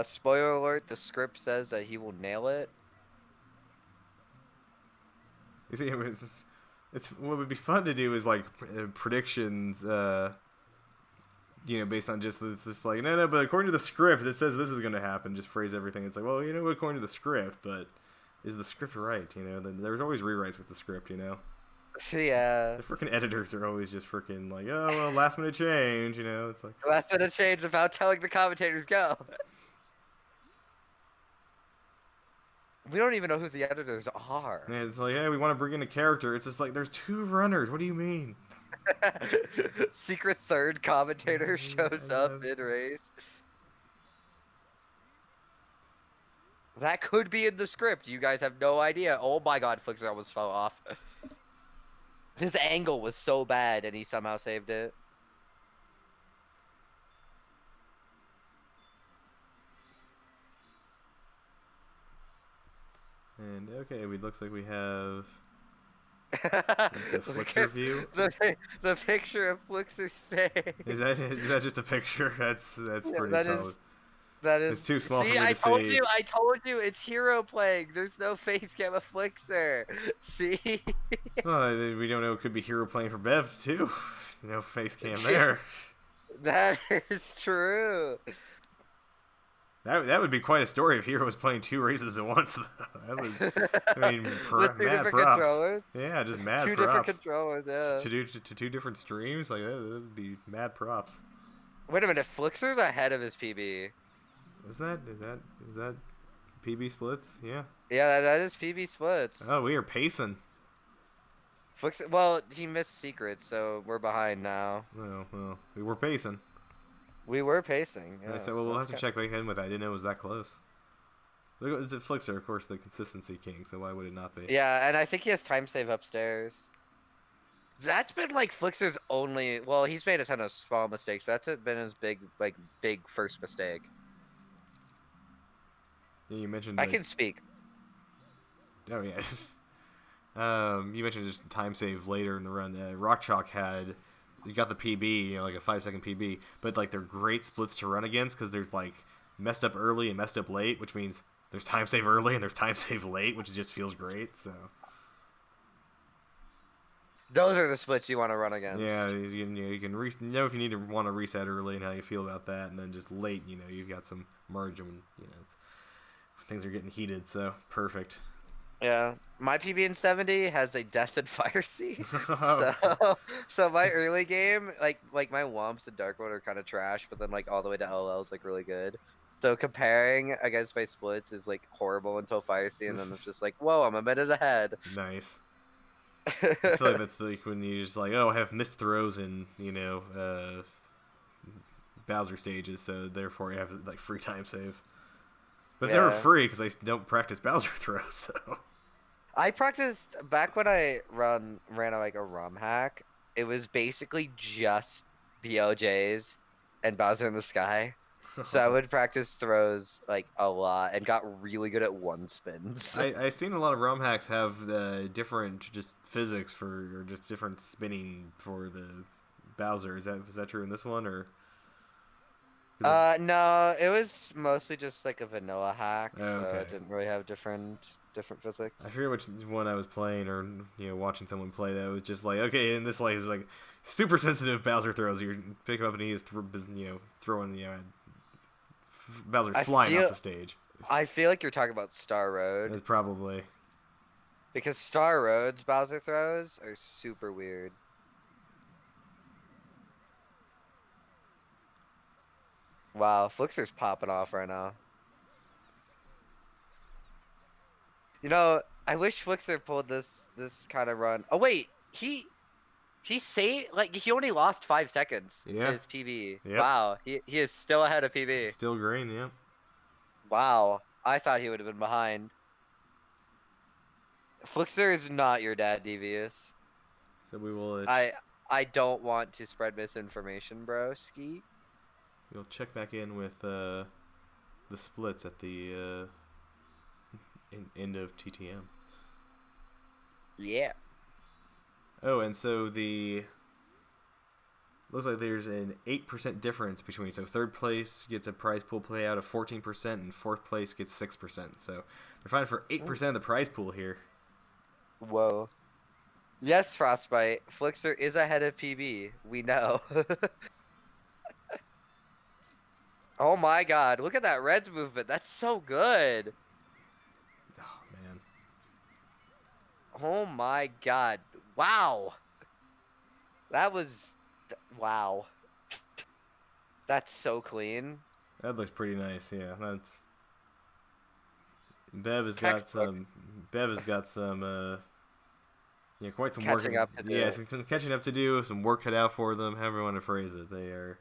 Speaker 2: Spoiler alert, the script says that he will nail it.
Speaker 1: You see, it's what would be fun to do is like predictions, based on just it's just like no, but according to the script, it says this is going to happen. Just phrase everything. It's like, well, according to the script, but is the script right? Then there's always rewrites with the script.
Speaker 2: Yeah.
Speaker 1: The freaking editors are always just freaking like, oh well, last minute change. It's like
Speaker 2: last minute change about telling the commentators go. We don't even know who the editors are.
Speaker 1: Yeah, it's like, hey, we want to bring in a character. It's just like, there's 2 runners. What do you mean?
Speaker 2: Secret third commentator shows up mid-race. That could be in the script. You guys have no idea. Oh my god, Flixer almost fell off. His angle was so bad, and he somehow saved it.
Speaker 1: And okay, it looks like we have the Flixer view.
Speaker 2: The picture of Flixer's face.
Speaker 1: Is that just a picture? That's pretty solid.
Speaker 2: That is.
Speaker 1: It's too small
Speaker 2: see,
Speaker 1: for me to see.
Speaker 2: I told you, it's hero playing. There's no face cam of Flixer. See?
Speaker 1: Well, we don't know. It could be hero playing for Bev too. No face cam there.
Speaker 2: That is true.
Speaker 1: That would be quite a story if Hero was playing 2 races at once. That would,
Speaker 2: With 2
Speaker 1: mad
Speaker 2: different
Speaker 1: props.
Speaker 2: Controllers.
Speaker 1: Yeah, just mad
Speaker 2: 2
Speaker 1: props.
Speaker 2: different controllers, yeah.
Speaker 1: To 2 different streams, like that would be mad props.
Speaker 2: Wait a minute, Flixer's ahead of his PB.
Speaker 1: Is that PB splits? Yeah.
Speaker 2: Yeah, that is PB splits.
Speaker 1: Oh, we are pacing.
Speaker 2: Flixer, well, he missed secrets, so we're behind now.
Speaker 1: Oh, well, we were pacing.
Speaker 2: We were pacing. Yeah.
Speaker 1: So we'll have to check back in with that. I didn't know it was that close. It's a Flixer, of course, the consistency king, so why would it not be?
Speaker 2: Yeah, and I think he has time save upstairs. That's been like Flixer's only. Well, he's made a ton of small mistakes, but that's been his big first mistake.
Speaker 1: Yeah, you mentioned.
Speaker 2: I can speak.
Speaker 1: Oh yeah. You mentioned just time save later in the run. Rock Chalk you got the PB, like a 5-second PB, but like they're great splits to run against because there's like messed up early and messed up late, which means there's time save early and there's time save late, which just feels great. So
Speaker 2: those are the splits you want to run against.
Speaker 1: Yeah, you can know if you need to want to reset early and how you feel about that, and then just late, you've got some margin. Things are getting heated, so perfect.
Speaker 2: Yeah, my PB in 70 has a death and fire seed.
Speaker 1: Oh.
Speaker 2: So my early game, like my Womps and Dark Mode are kind of trash, but then like all the way to LL is like really good. So comparing against my splits is like horrible until fire seed, and then it's just like, whoa, I'm a minute ahead.
Speaker 1: Nice. I feel like that's like when you just like, oh, I have missed throws in Bowser stages, so therefore I have like free time save. But it's never free because I don't practice Bowser throws. So
Speaker 2: I practiced back when I ran like a ROM hack. It was basically just BOJs and Bowser in the Sky. So I would practice throws like a lot and got really good at one spins.
Speaker 1: I've seen a lot of ROM hacks have different just physics or just different spinning for the Bowser. Is that true in this one or?
Speaker 2: No, it was mostly just like a vanilla hack,
Speaker 1: Oh, okay.
Speaker 2: so it didn't really have different physics.
Speaker 1: I forget which one I was playing or watching someone play that was just like, okay, and this like is like super sensitive Bowser throws. You're picking up and he's throwing Bowser's flying off the stage.
Speaker 2: I feel like you're talking about Star Road.
Speaker 1: It's probably
Speaker 2: because Star Road's Bowser throws are super weird. Wow, Flixer's popping off right now. You know, I wish Flixer pulled this kind of run. Oh wait, he saved like he only lost 5 seconds to
Speaker 1: Yeah.
Speaker 2: his PB.
Speaker 1: Yep.
Speaker 2: Wow, he is still ahead of PB.
Speaker 1: Still green. Yep.
Speaker 2: Wow, I thought he would have been behind. Flixer is not your dad, Devious.
Speaker 1: So we will.
Speaker 2: I don't want to spread misinformation, bro. Ski.
Speaker 1: We'll check back in with the splits at the end of TTM.
Speaker 2: Yeah.
Speaker 1: Oh, and so looks like there's an 8% difference between. So third place gets a prize pool payout of 14%, and fourth place gets 6%. So they're fighting for 8% of the prize pool here.
Speaker 2: Whoa. Yes, Frostbite. Flixer is ahead of PB. We know. Oh my god, look at that Reds movement. That's so good.
Speaker 1: Oh man.
Speaker 2: Oh my god. Wow. That was wow. That's so clean.
Speaker 1: That looks pretty nice. Yeah, that's. Bev has got
Speaker 2: Textbook.
Speaker 1: some. Bev has got some. Yeah, quite some work.
Speaker 2: Catching up to do.
Speaker 1: Yeah, some catching up to do. Some work cut out for them. However you want to phrase it, they are.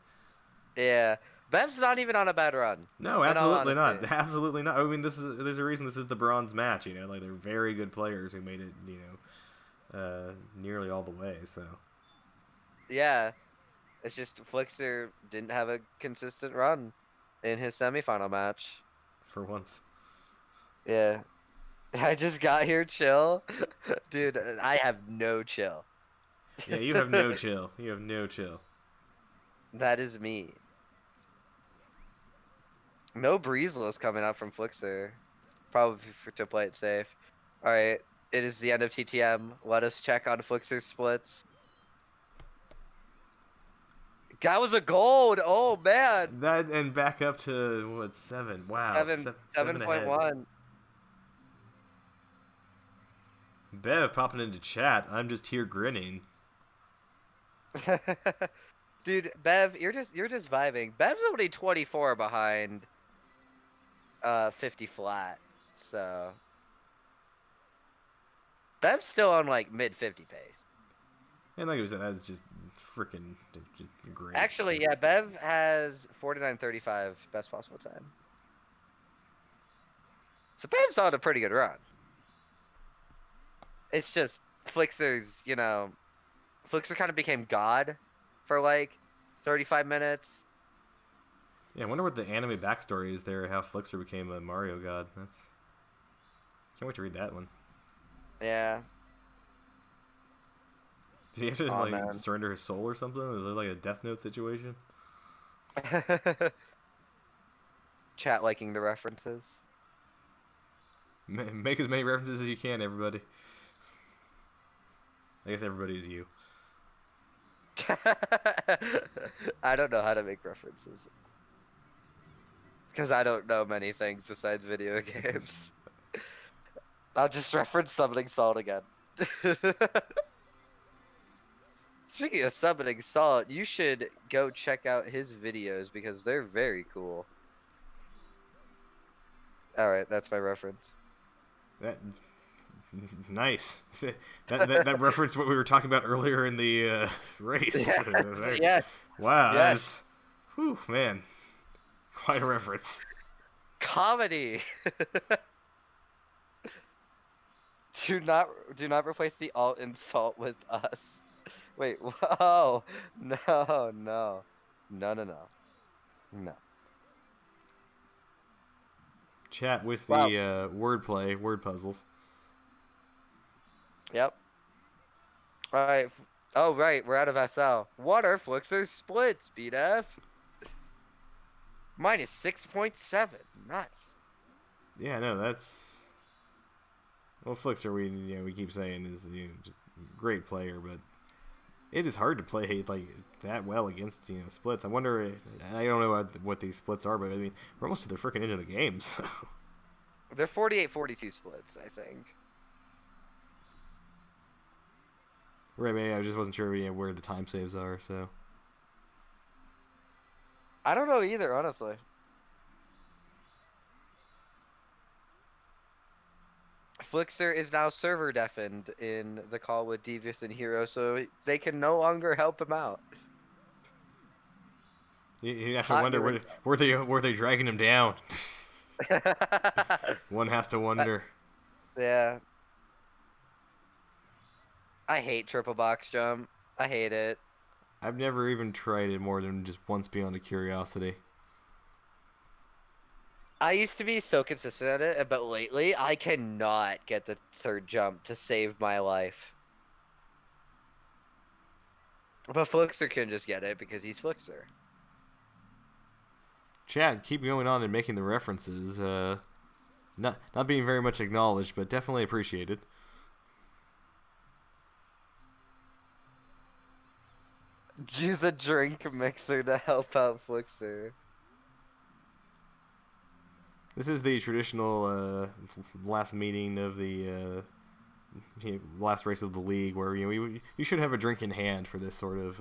Speaker 2: Yeah. Bev's not even on a bad run.
Speaker 1: No,
Speaker 2: In all
Speaker 1: absolutely not.
Speaker 2: honesty.
Speaker 1: Absolutely not. I mean, there's a reason this is the bronze match. You know, like they're very good players who made it. You know, nearly all the way. So.
Speaker 2: Yeah. It's just Flixer didn't have a consistent run in his semifinal match.
Speaker 1: For once.
Speaker 2: Yeah. I just got here chill. Dude, I have no chill.
Speaker 1: Yeah, you have no chill. You have no chill.
Speaker 2: That is me. No breezeless coming out from Flixer. Probably to play it safe. Alright, it is the end of TTM. Let us check on Flixer's splits. That was a gold! Oh, man!
Speaker 1: That and back up to, what, 7? Wow, 7 ahead.
Speaker 2: 7.1.
Speaker 1: Bev popping into chat. I'm just here grinning.
Speaker 2: Dude, Bev, you're just vibing. Bev's only 24 behind 50 flat. So Bev's still on like mid 50 pace.
Speaker 1: And like I said, that's just freaking great.
Speaker 2: Actually, yeah, Bev has 49.35 best possible time. So Bev's on a pretty good run. It's just Flixer's, you know, Flixer kind of became God for like 35 minutes.
Speaker 1: Yeah, I wonder what the anime backstory is there, how Flixer became a Mario god. That's. Can't wait to read that one.
Speaker 2: Yeah.
Speaker 1: Did he have to surrender his soul or something? Is there like a Death Note situation?
Speaker 2: Chat liking the references.
Speaker 1: Make as many references as you can, everybody. I guess everybody is you.
Speaker 2: I don't know how to make references. Because I don't know many things besides video games. I'll just reference Summoning Salt again. Speaking of Summoning Salt, you should go check out his videos because they're very cool. Alright, that's my reference.
Speaker 1: Nice. that referenced what we were talking about earlier in the race.
Speaker 2: Yeah.
Speaker 1: Wow.
Speaker 2: Yes.
Speaker 1: Whew, man. Quite a reference.
Speaker 2: Comedy. Do not replace the alt insult with us. Wait, whoa. No.
Speaker 1: Chat with the wordplay, word puzzles.
Speaker 2: Yep. Alright. Oh, right. We're out of SL. What are Flixer's splits, BDF? Minus 6.7. Nice.
Speaker 1: Yeah, no, that's. Well, Flixer, we keep saying is just a great player, but it is hard to play like that well against splits. I wonder. I don't know what these splits are, but I mean we're almost to the freaking end of the game. So.
Speaker 2: They're 48-42 splits, I think.
Speaker 1: Right, maybe I just wasn't sure where the time saves are. So.
Speaker 2: I don't know either, honestly. Flixer is now server deafened in the call with Devious and Hero, so they can no longer help him out.
Speaker 1: You have to
Speaker 2: Hot
Speaker 1: wonder
Speaker 2: new
Speaker 1: were they dragging him down.
Speaker 2: info.
Speaker 1: One has to wonder.
Speaker 2: Yeah. I hate triple box jump. I hate it.
Speaker 1: I've never even tried it more than just once beyond a curiosity.
Speaker 2: I used to be so consistent at it, but lately I cannot get the third jump to save my life. But Flixer can just get it because he's Flixer.
Speaker 1: Chad, keep going on and making the references. Not being very much acknowledged, but definitely appreciated.
Speaker 2: Use a drink mixer to help out Flixer.
Speaker 1: This is the traditional last meeting of the last race of the league, where you should have a drink in hand for this sort of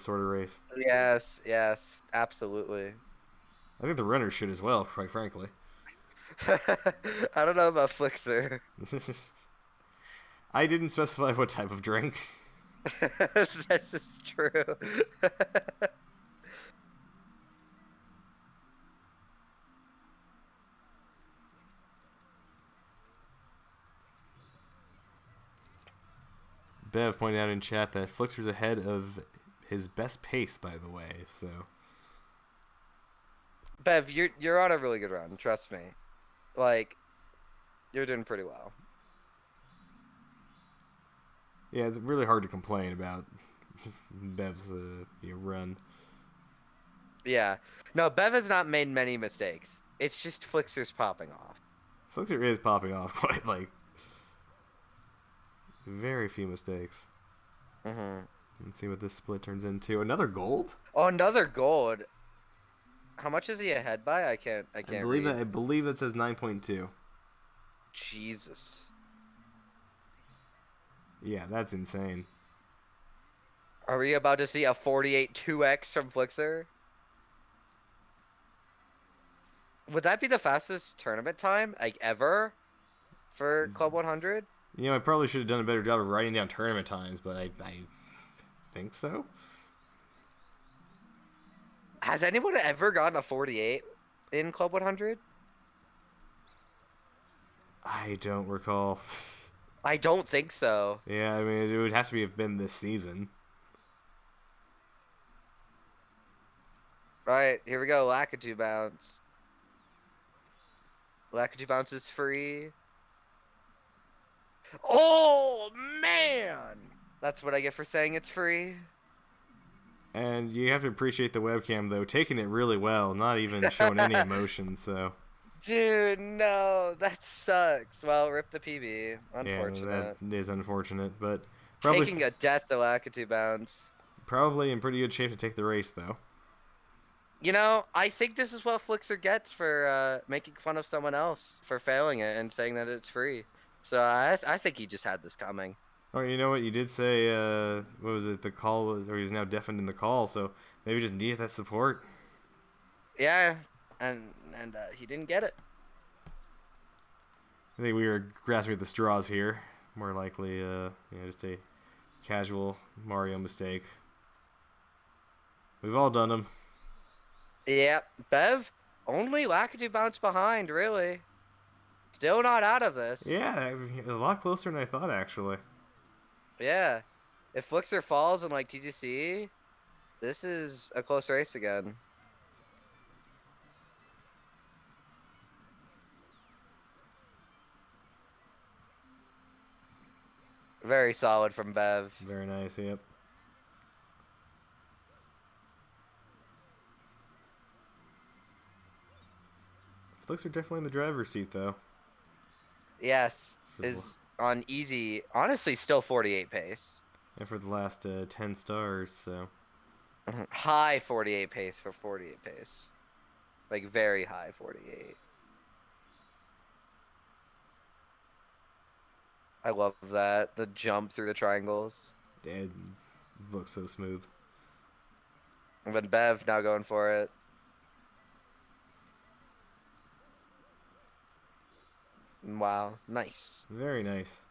Speaker 1: race.
Speaker 2: Yes, yes, absolutely.
Speaker 1: I think the runners should as well, quite frankly.
Speaker 2: I don't know about Flixer.
Speaker 1: I didn't specify what type of drink.
Speaker 2: This is true.
Speaker 1: Bev pointed out in chat that Flixer's ahead of his best pace, by the way. So,
Speaker 2: Bev, you're on a really good run, trust me. Like, you're doing pretty well.
Speaker 1: yeah, it's really hard to complain about Bev's run.
Speaker 2: Yeah. No, Bev has not made many mistakes. It's just Flixer's popping off.
Speaker 1: Flixer is popping off quite like very few mistakes. Let's see what this split turns into. Another gold?
Speaker 2: Oh, another gold. How much is he ahead by? I can't
Speaker 1: I believe
Speaker 2: read.
Speaker 1: I believe it says 9.2.
Speaker 2: Jesus.
Speaker 1: Yeah, that's insane.
Speaker 2: Are we about to see a 48 2x from Flixer? Would that be the fastest tournament time, like, ever for Club 100?
Speaker 1: You know, I probably should have done a better job of writing down tournament times, but I think so.
Speaker 2: Has anyone ever gotten a 48 in Club 100?
Speaker 1: I don't recall.
Speaker 2: I don't think so.
Speaker 1: Yeah, I mean, it would have to have been this season.
Speaker 2: Right, here we go. Lakitu bounce. Lakitu bounce is free. Oh, man! That's what I get for saying it's free.
Speaker 1: And you have to appreciate the webcam, though, taking it really well, not even showing any emotion, so...
Speaker 2: Dude, no, that sucks. Well, rip the PB. Unfortunate.
Speaker 1: Yeah, that is unfortunate, but... Probably,
Speaker 2: Taking a death to Lakitu bounce.
Speaker 1: probably in pretty good shape to take the race, though.
Speaker 2: You know, I think this is what Flixer gets for making fun of someone else for failing it and saying that it's free. So I think he just had this coming.
Speaker 1: Oh, you know what? You did say, what was it? The call was, or he was now deafened in the call, so maybe just needed that support.
Speaker 2: Yeah, and he didn't get it.
Speaker 1: I think we were grasping at the straws here. More likely, just a casual Mario mistake. We've all done them.
Speaker 2: Yep, Bev, only Lakitu bounce behind, really. Still not out of this.
Speaker 1: Yeah, a lot closer than I thought, actually.
Speaker 2: Yeah. If Flixer falls in, like, TGC, this is a close race again. Very solid from Bev.
Speaker 1: Very nice, yep. Flicks are definitely in the driver's seat, though.
Speaker 2: Yes, is on easy. Honestly, still 48 pace.
Speaker 1: And for the last 10 stars, so...
Speaker 2: High 48 pace for 48 pace. Like, very high 48. I love that. The jump through the triangles.
Speaker 1: It looks so smooth.
Speaker 2: And then Bev now going for it. Wow, nice.
Speaker 1: Very nice.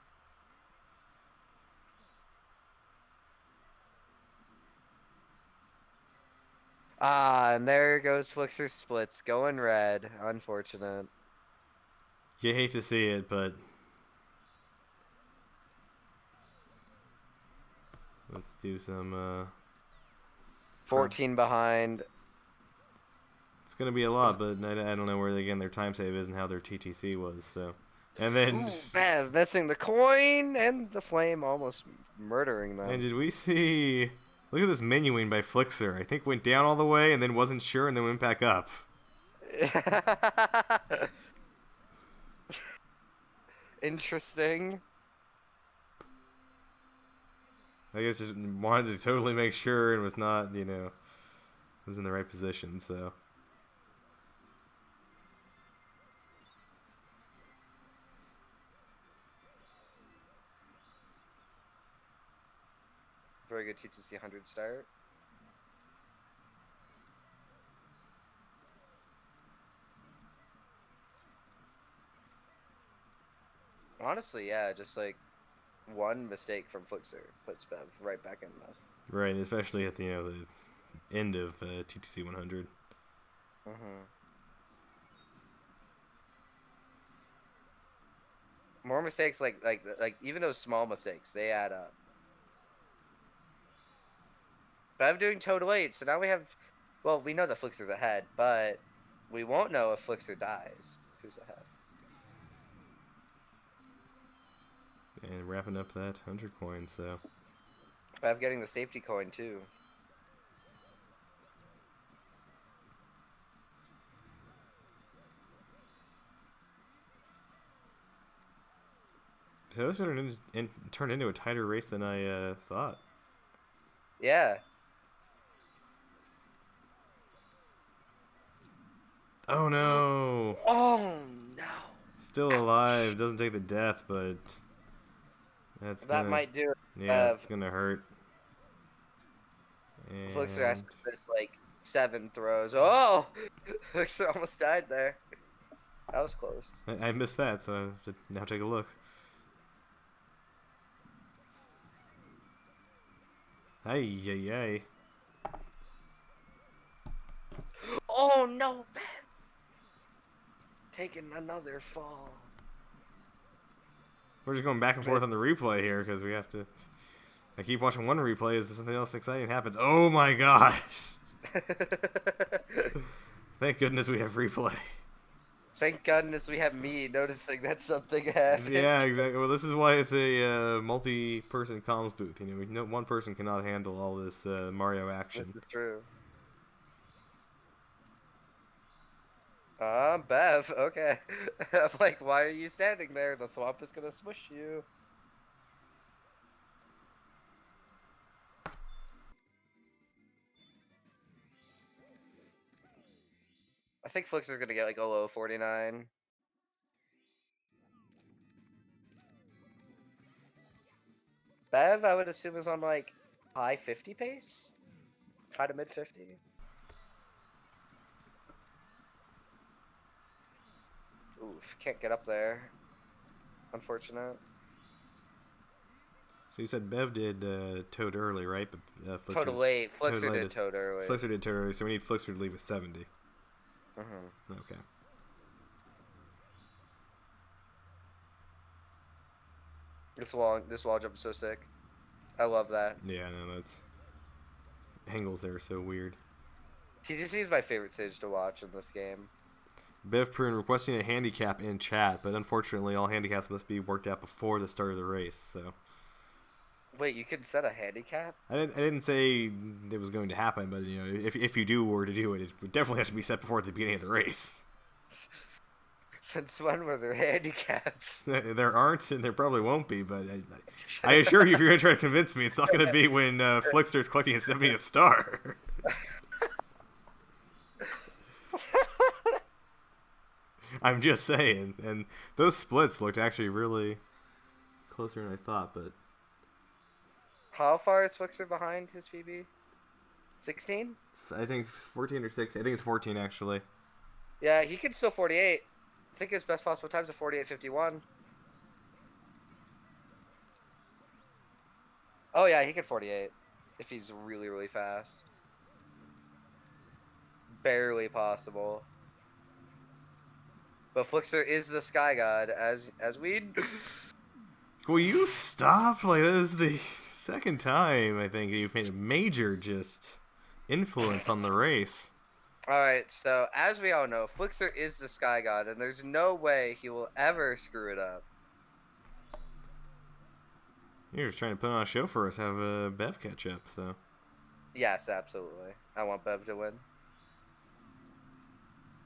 Speaker 2: Ah, and there goes Flixer splits going red. Unfortunate.
Speaker 1: You hate to see it, but let's do some.
Speaker 2: 14 behind.
Speaker 1: It's gonna be a lot, but I don't know where again their time save is and how their TTC was. So, and then
Speaker 2: Ooh, Bev missing the coin and the flame almost murdering
Speaker 1: and
Speaker 2: them.
Speaker 1: did we see? Look at this menuing by Flixer. I think went down all the way and then wasn't sure and then went back up.
Speaker 2: Interesting.
Speaker 1: I guess just wanted to totally make sure and was not, was in the right position. So.
Speaker 2: Very good TTC 100 start. Honestly, yeah, just like one mistake from Flixer puts Bev right back in this.
Speaker 1: Right, especially at the end of TTC 100.
Speaker 2: Mm-hmm. More mistakes, like even those small mistakes, they add up. Bev doing total 8, so now we have, well, we know that Flixer's ahead, but we won't know if Flixer dies. Who's ahead?
Speaker 1: And wrapping up that 100 coins, so.
Speaker 2: Bev getting the safety coin too.
Speaker 1: So this turned into a tighter race than I thought.
Speaker 2: Yeah.
Speaker 1: Oh no!
Speaker 2: Oh no!
Speaker 1: Still alive. Doesn't take the death, but
Speaker 2: That might do it.
Speaker 1: yeah, it's gonna hurt.
Speaker 2: Flixer has
Speaker 1: And
Speaker 2: to miss like 7 throws. Oh! Flixer almost died there. That was close.
Speaker 1: I missed that, so I have to now take a look. Ay, ay, ay.
Speaker 2: Oh no, man! Taking another fall.
Speaker 1: We're just going back and forth on the replay here because we have to. I keep watching one replay as something else exciting happens. Oh my gosh! Thank goodness we have replay.
Speaker 2: Thank goodness we have me noticing that something happened.
Speaker 1: Yeah, exactly. Well, this is why it's a multi-person comms booth. One person cannot handle all this Mario action.
Speaker 2: This is true. Bev, okay. I'm like, why are you standing there? The thwomp is gonna smush you. I think Flixer's gonna get like a low 49. Bev, I would assume, is on like high 50 pace? High to mid 50. Oof, can't get up there. Unfortunate.
Speaker 1: So you said Bev did Toad early, right? But Flixer,
Speaker 2: Total late.
Speaker 1: Toad
Speaker 2: Flixer
Speaker 1: late
Speaker 2: did Toad early.
Speaker 1: Flixer did Toad early, so we need Flixer to leave with 70.
Speaker 2: Mm-hmm.
Speaker 1: Okay.
Speaker 2: This wall jump is so sick. I love that.
Speaker 1: Yeah, no, that's angles there are so weird.
Speaker 2: TTC is my favorite stage to watch in this game.
Speaker 1: Bev Prune requesting a handicap in chat, but unfortunately all handicaps must be worked out before the start of the race, so.
Speaker 2: Wait, you can set a handicap?
Speaker 1: I didn't say it was going to happen, but if you were to do it, it would definitely have to be set before the beginning of the race.
Speaker 2: Since when were there handicaps?
Speaker 1: There aren't, and there probably won't be, but I assure you, if you're going to try to convince me, it's not going to be when Flixer's collecting his 70th star. I'm just saying, and those splits looked actually really closer than I thought, but...
Speaker 2: How far is Flixer behind his PB? 16?
Speaker 1: I think 14 or 16. I think it's 14, actually.
Speaker 2: Yeah, he can still 48. I think his best possible time is a 48.51. Oh yeah, he could 48 if he's really, really fast. Barely possible. But Flixer is the Sky God, as we.
Speaker 1: Will you stop? Like, this is the second time I think you've made a major just influence on the race.
Speaker 2: All right, so as we all know, Flixer is the Sky God, and there's no way he will ever screw it up.
Speaker 1: You're just trying to put on a show for us, have a Bev catch up, so.
Speaker 2: Yes, absolutely. I want Bev to win.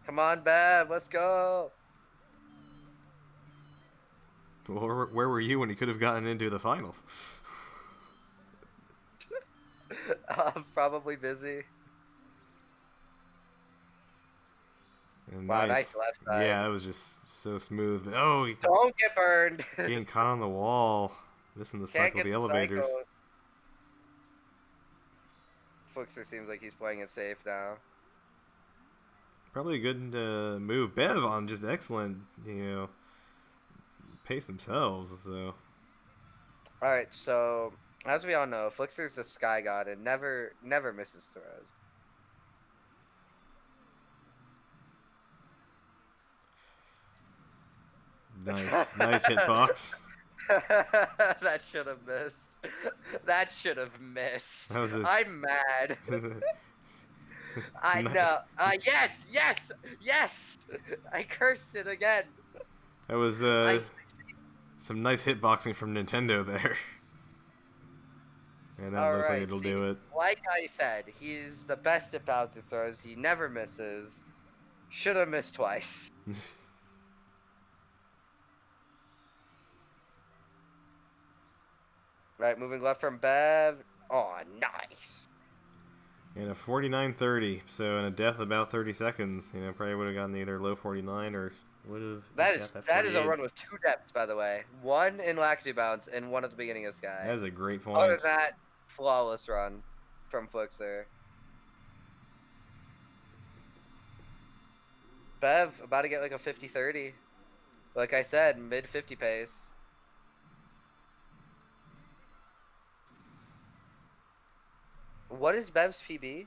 Speaker 2: Come on, Bev, let's go.
Speaker 1: Well, where were you when he could have gotten into the finals?
Speaker 2: I'm probably busy.
Speaker 1: Wow,
Speaker 2: nice left side.
Speaker 1: Yeah, that was just so smooth. But, oh,
Speaker 2: don't get burned.
Speaker 1: Getting caught on the wall, missing the cycle of the elevators.
Speaker 2: Flixer seems like he's playing it safe now.
Speaker 1: Probably a good move. Bev on just excellent, pace themselves. So.
Speaker 2: All right, so as we all know, Flixer's the Sky God and never misses throws.
Speaker 1: Nice hitbox.
Speaker 2: That should have missed. That should have missed. I'm mad. I know. Yes. I cursed it again.
Speaker 1: That was some nice hitboxing from Nintendo there. And that looks like it'll do it.
Speaker 2: Like I said, he's the best at bouncer throws. He never misses. Should have missed twice. Right, moving left from Bev. Oh, nice.
Speaker 1: And a 49.30, so in a death about 30 seconds, probably would have gotten either low 49 or would have.
Speaker 2: That is a run with 2 depths, by the way. 1 in Laxity Bounce and 1 at the beginning of Sky.
Speaker 1: That is a great point.
Speaker 2: Other than that, flawless run from Flixer. Bev about to get like a 50-30. Like I said, mid 50 pace. What is Bev's PB?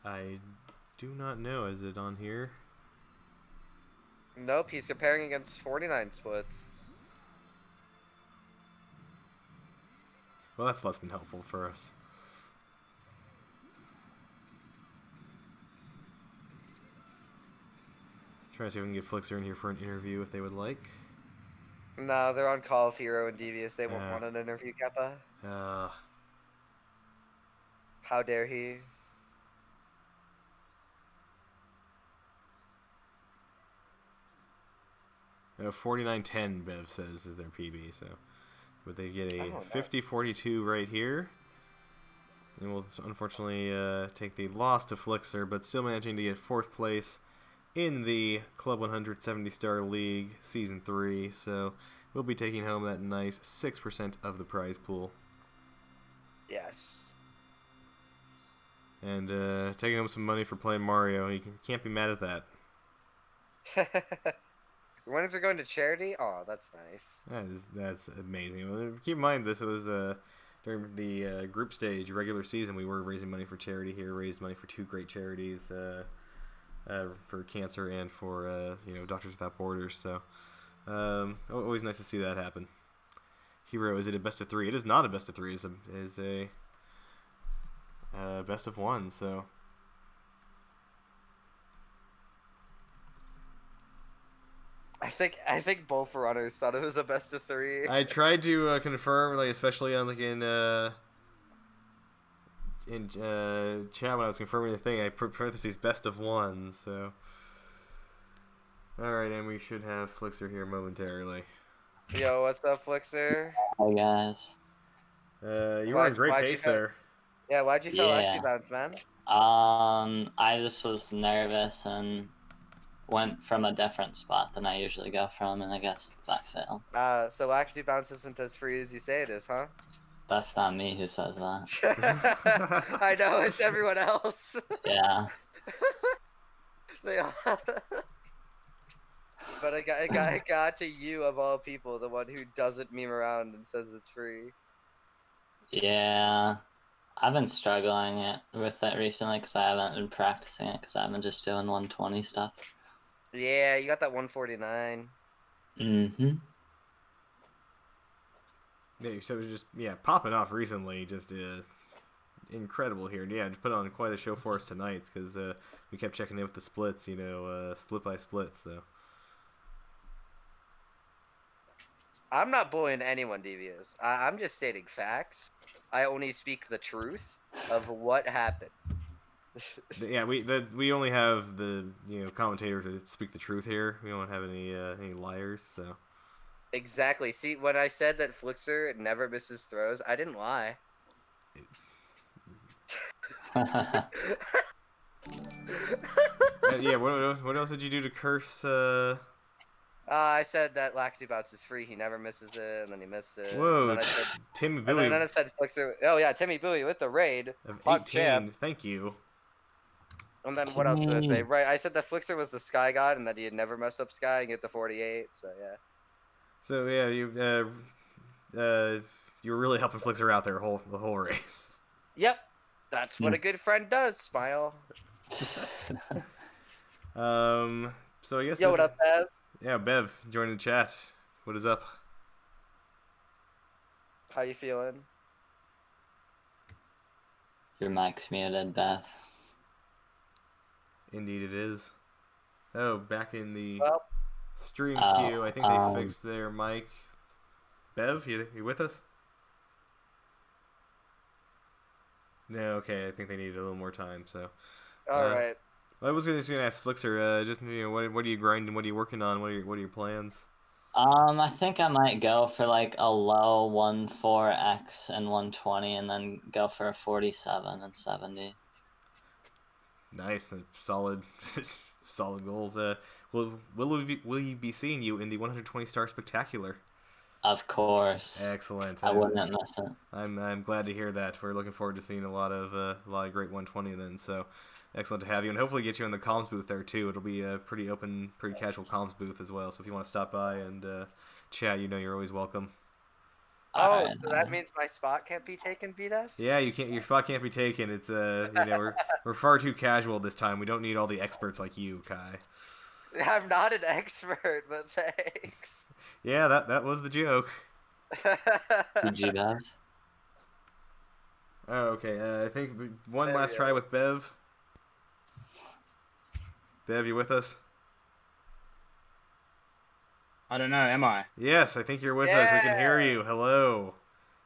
Speaker 1: I do not know. Is it on here?
Speaker 2: Nope, he's comparing against 49 splits.
Speaker 1: Well, that's less than helpful for us. Try to see if we can get Flixer in here for an interview if they would like.
Speaker 2: No, they're on Call of Hero and Devious. They won't want an interview, Kappa. How dare he?
Speaker 1: No, 49.10 Bev says is their PB, so would they get a 50-42 right here? And we'll unfortunately take the loss to Flixer, but still managing to get 4th place in the Club 170 Star League Season 3, so we'll be taking home that nice 6% of the prize pool.
Speaker 2: Yes.
Speaker 1: And taking home some money for playing Mario. You can't be mad at that.
Speaker 2: Winners are going to charity? Oh, that's nice.
Speaker 1: That's amazing. Keep in mind, this was during the group stage, regular season, we were raising money for charity here. Raised money for 2 great charities, for cancer and for Doctors Without Borders. So always nice to see that happen. Hero, is it a best of 3? It is not a best of 3. It's a best of 1. So.
Speaker 2: I think both runners thought it was a best of 3.
Speaker 1: I tried to confirm, especially on in chat when I was confirming the thing. I put parentheses best of 1. So, all right, and we should have Flixer here momentarily.
Speaker 2: Yo, what's up, Flixer?
Speaker 3: Hi guys.
Speaker 1: You were in great pace there.
Speaker 2: Yeah, why'd you feel Laxity Bounce, man?
Speaker 3: I just was nervous and went from a different spot than I usually go from, and I guess that failed.
Speaker 2: So Laxity Bounce isn't as free as you say it is, huh?
Speaker 3: That's not me who says that.
Speaker 2: I know, it's everyone else.
Speaker 3: Yeah.
Speaker 2: They all... But it got to you of all people, the one who doesn't meme around and says it's free.
Speaker 3: Yeah, I've been struggling with it recently because I haven't been practicing it because I've been just doing 120 stuff.
Speaker 2: Yeah, you got that 149.
Speaker 3: Mm-hmm.
Speaker 1: Yeah, so it was just popping off recently, just incredible here. Yeah, just put on quite a show for us tonight because we kept checking in with the splits, split by split. So
Speaker 2: I'm not bullying anyone, Devious. I'm just stating facts. I only speak the truth of what happened.
Speaker 1: yeah, we only have the commentators that speak the truth here. We don't have any liars. So
Speaker 2: Exactly. See, when I said that Flixer never misses throws, I didn't lie.
Speaker 1: yeah, what else did you do to curse?
Speaker 2: I said that Laxy Bounce is free. He never misses it, and then he missed it.
Speaker 1: Whoa,
Speaker 2: And then I said,
Speaker 1: Timmy
Speaker 2: and
Speaker 1: Bowie
Speaker 2: then I said Flixer. Oh yeah, Timmy Bowie with the raid.
Speaker 1: of
Speaker 2: Hot
Speaker 1: 18.
Speaker 2: champ.
Speaker 1: Thank you.
Speaker 2: And then what else did I say? Right, I said that Flixer was the Sky God and that he had never messed up Sky and get the 48. So yeah.
Speaker 1: So yeah, you were really helping Flixer out there the whole race.
Speaker 2: Yep, that's what a good friend does. Smile.
Speaker 1: So I guess.
Speaker 2: Yo, what up, Bev?
Speaker 1: Yeah, Bev, join the chat. What is up?
Speaker 2: How you feeling?
Speaker 3: Your mic's muted, Beth.
Speaker 1: Indeed, it is. Oh, back in the stream
Speaker 3: Oh,
Speaker 1: queue, I think they fixed their mic. Bev, you with us? No, okay. I think they needed a little more time. So.
Speaker 2: All right.
Speaker 1: I was just gonna ask Flixer, just what are you grinding? What are you working on? What are your plans?
Speaker 3: I think I might go for like a low 14x and 120, and then go for a 47 and 70.
Speaker 1: Nice, solid, solid goals. Will you be seeing you in the 120 star spectacular?
Speaker 3: Of course.
Speaker 1: Excellent.
Speaker 3: I wouldn't miss it.
Speaker 1: I'm glad to hear that. We're looking forward to seeing a lot of great 120 then. So excellent to have you, and hopefully get you in the comms booth there too. It'll be a pretty open, pretty casual comms booth as well. So if you want to stop by and chat, you're always welcome.
Speaker 2: Oh, so that means my spot can't be taken, BDF?
Speaker 1: Yeah, you can't. Your spot can't be taken. It's we're far too casual this time. We don't need all the experts like you, Kai.
Speaker 2: I'm not an expert, but thanks.
Speaker 1: Yeah, that was the joke.
Speaker 3: Did you, Bev?
Speaker 1: Oh, okay. I think one last try with Bev. Bev, you with us?
Speaker 4: I don't know, am I?
Speaker 1: Yes, I think you're with us. We can hear you. Hello.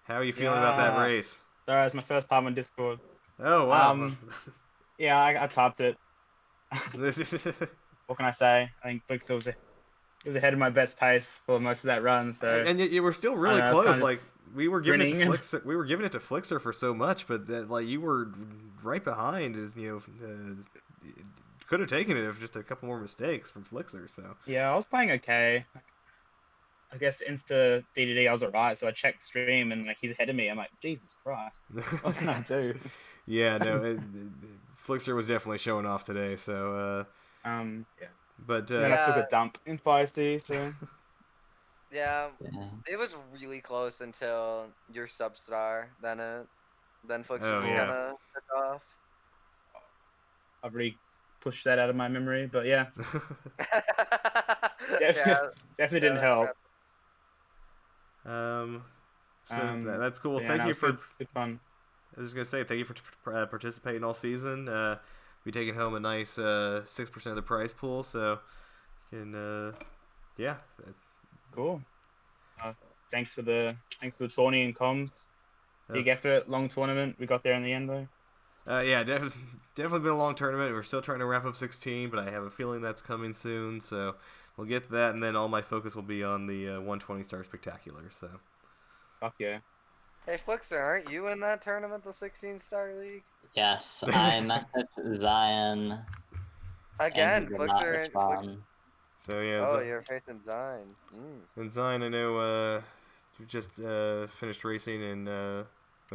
Speaker 1: How are you feeling about that race?
Speaker 4: Sorry, it's my first time on Discord.
Speaker 1: Oh, wow.
Speaker 4: Yeah, I typed it. What can I say? I think Flixer was ahead of my best pace for most of that run. So
Speaker 1: and yet you were still really close. Like we were giving it to
Speaker 4: grinning.
Speaker 1: Flixer. We were giving it to Flixer for so much, but that you were right behind. Could have taken it if just a couple more mistakes from Flixer. So
Speaker 4: yeah, I was playing okay. I guess into DDD I was alright, so I checked stream and he's ahead of me. I'm like, Jesus Christ, what can I do?
Speaker 1: Yeah, no, Flixer was definitely showing off today. So
Speaker 4: yeah.
Speaker 1: But
Speaker 4: then I took a dump in Feisty, so
Speaker 2: Yeah, it was really close until your substar. Then Flixer just kind of took off.
Speaker 4: I've really pushed that out of my memory, but yeah, definitely didn't help.
Speaker 1: That's cool.
Speaker 4: Yeah,
Speaker 1: Thank you for
Speaker 4: good fun.
Speaker 1: I was just gonna say thank you for participating all season. Be taking home a nice 6% of the prize pool, so you can yeah.
Speaker 4: Cool. Thanks for the tourney and comms. Big effort, long tournament. We got there in the end though.
Speaker 1: Yeah, definitely been a long tournament. We're still trying to wrap up 16, but I have a feeling that's coming soon. So we'll get to that, and then all my focus will be on the 120 star spectacular. So.
Speaker 4: Fuck yeah.
Speaker 2: Hey Flixer, aren't you in that tournament, the 16-star league?
Speaker 3: Yes, I messaged Zion.
Speaker 2: Again, Flixer.
Speaker 1: So yeah.
Speaker 2: Oh, you're facing Zion.
Speaker 1: And Zion, I know just finished racing and of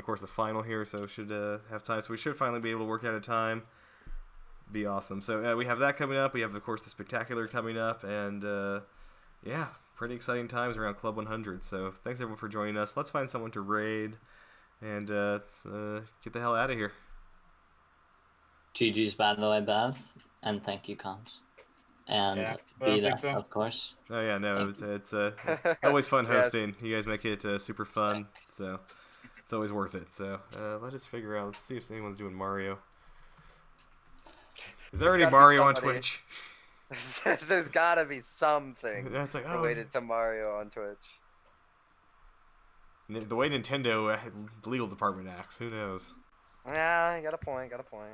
Speaker 1: course the final here, so should have time. So we should finally be able to work out a time. Be awesome. So we have that coming up. We have, of course, the Spectacular coming up, and yeah, pretty exciting times around Club 100. So thanks everyone for joining us. Let's find someone to raid and get the hell out of here.
Speaker 3: GG's, by the way, Bev, and thank you, Cons. And
Speaker 4: Yeah, well, thanks,
Speaker 3: BDF,
Speaker 4: Phil.
Speaker 3: of course.
Speaker 1: Oh yeah, no,
Speaker 3: Thank
Speaker 1: it's always fun
Speaker 2: Yes.
Speaker 1: hosting. You guys make it super fun, so it's always worth it. So let us figure out. Let's see if anyone's doing Mario. Is there
Speaker 2: There's
Speaker 1: already
Speaker 2: gotta be
Speaker 1: Mario on
Speaker 2: somebody.
Speaker 1: Twitch?
Speaker 2: There's gotta be something
Speaker 1: Yeah, it's like, oh,
Speaker 2: related to Mario on Twitch.
Speaker 1: the way Nintendo legal department acts, who knows?
Speaker 2: Yeah, you got a point. Got a point.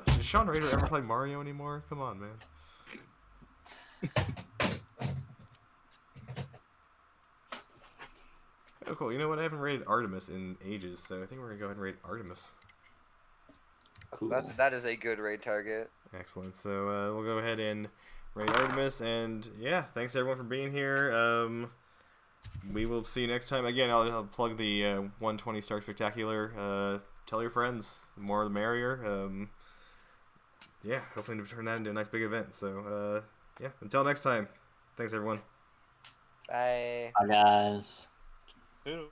Speaker 1: Does Sean Raider ever play Mario anymore? Come on, man. Oh, cool. You know what? I haven't rated Artemis in ages, so I think we're gonna go ahead and rate Artemis.
Speaker 3: Cool.
Speaker 2: That is a good raid target.
Speaker 1: Excellent. So we'll go ahead and rate Artemis, and yeah, thanks everyone for being here. We will see you next time. Again, I'll plug the 120 Star Spectacular. Tell your friends. The more the merrier. Yeah, hopefully to turn that into a nice big event. So yeah, until next time. Thanks everyone.
Speaker 2: Bye.
Speaker 3: Bye, guys.
Speaker 4: Toodle.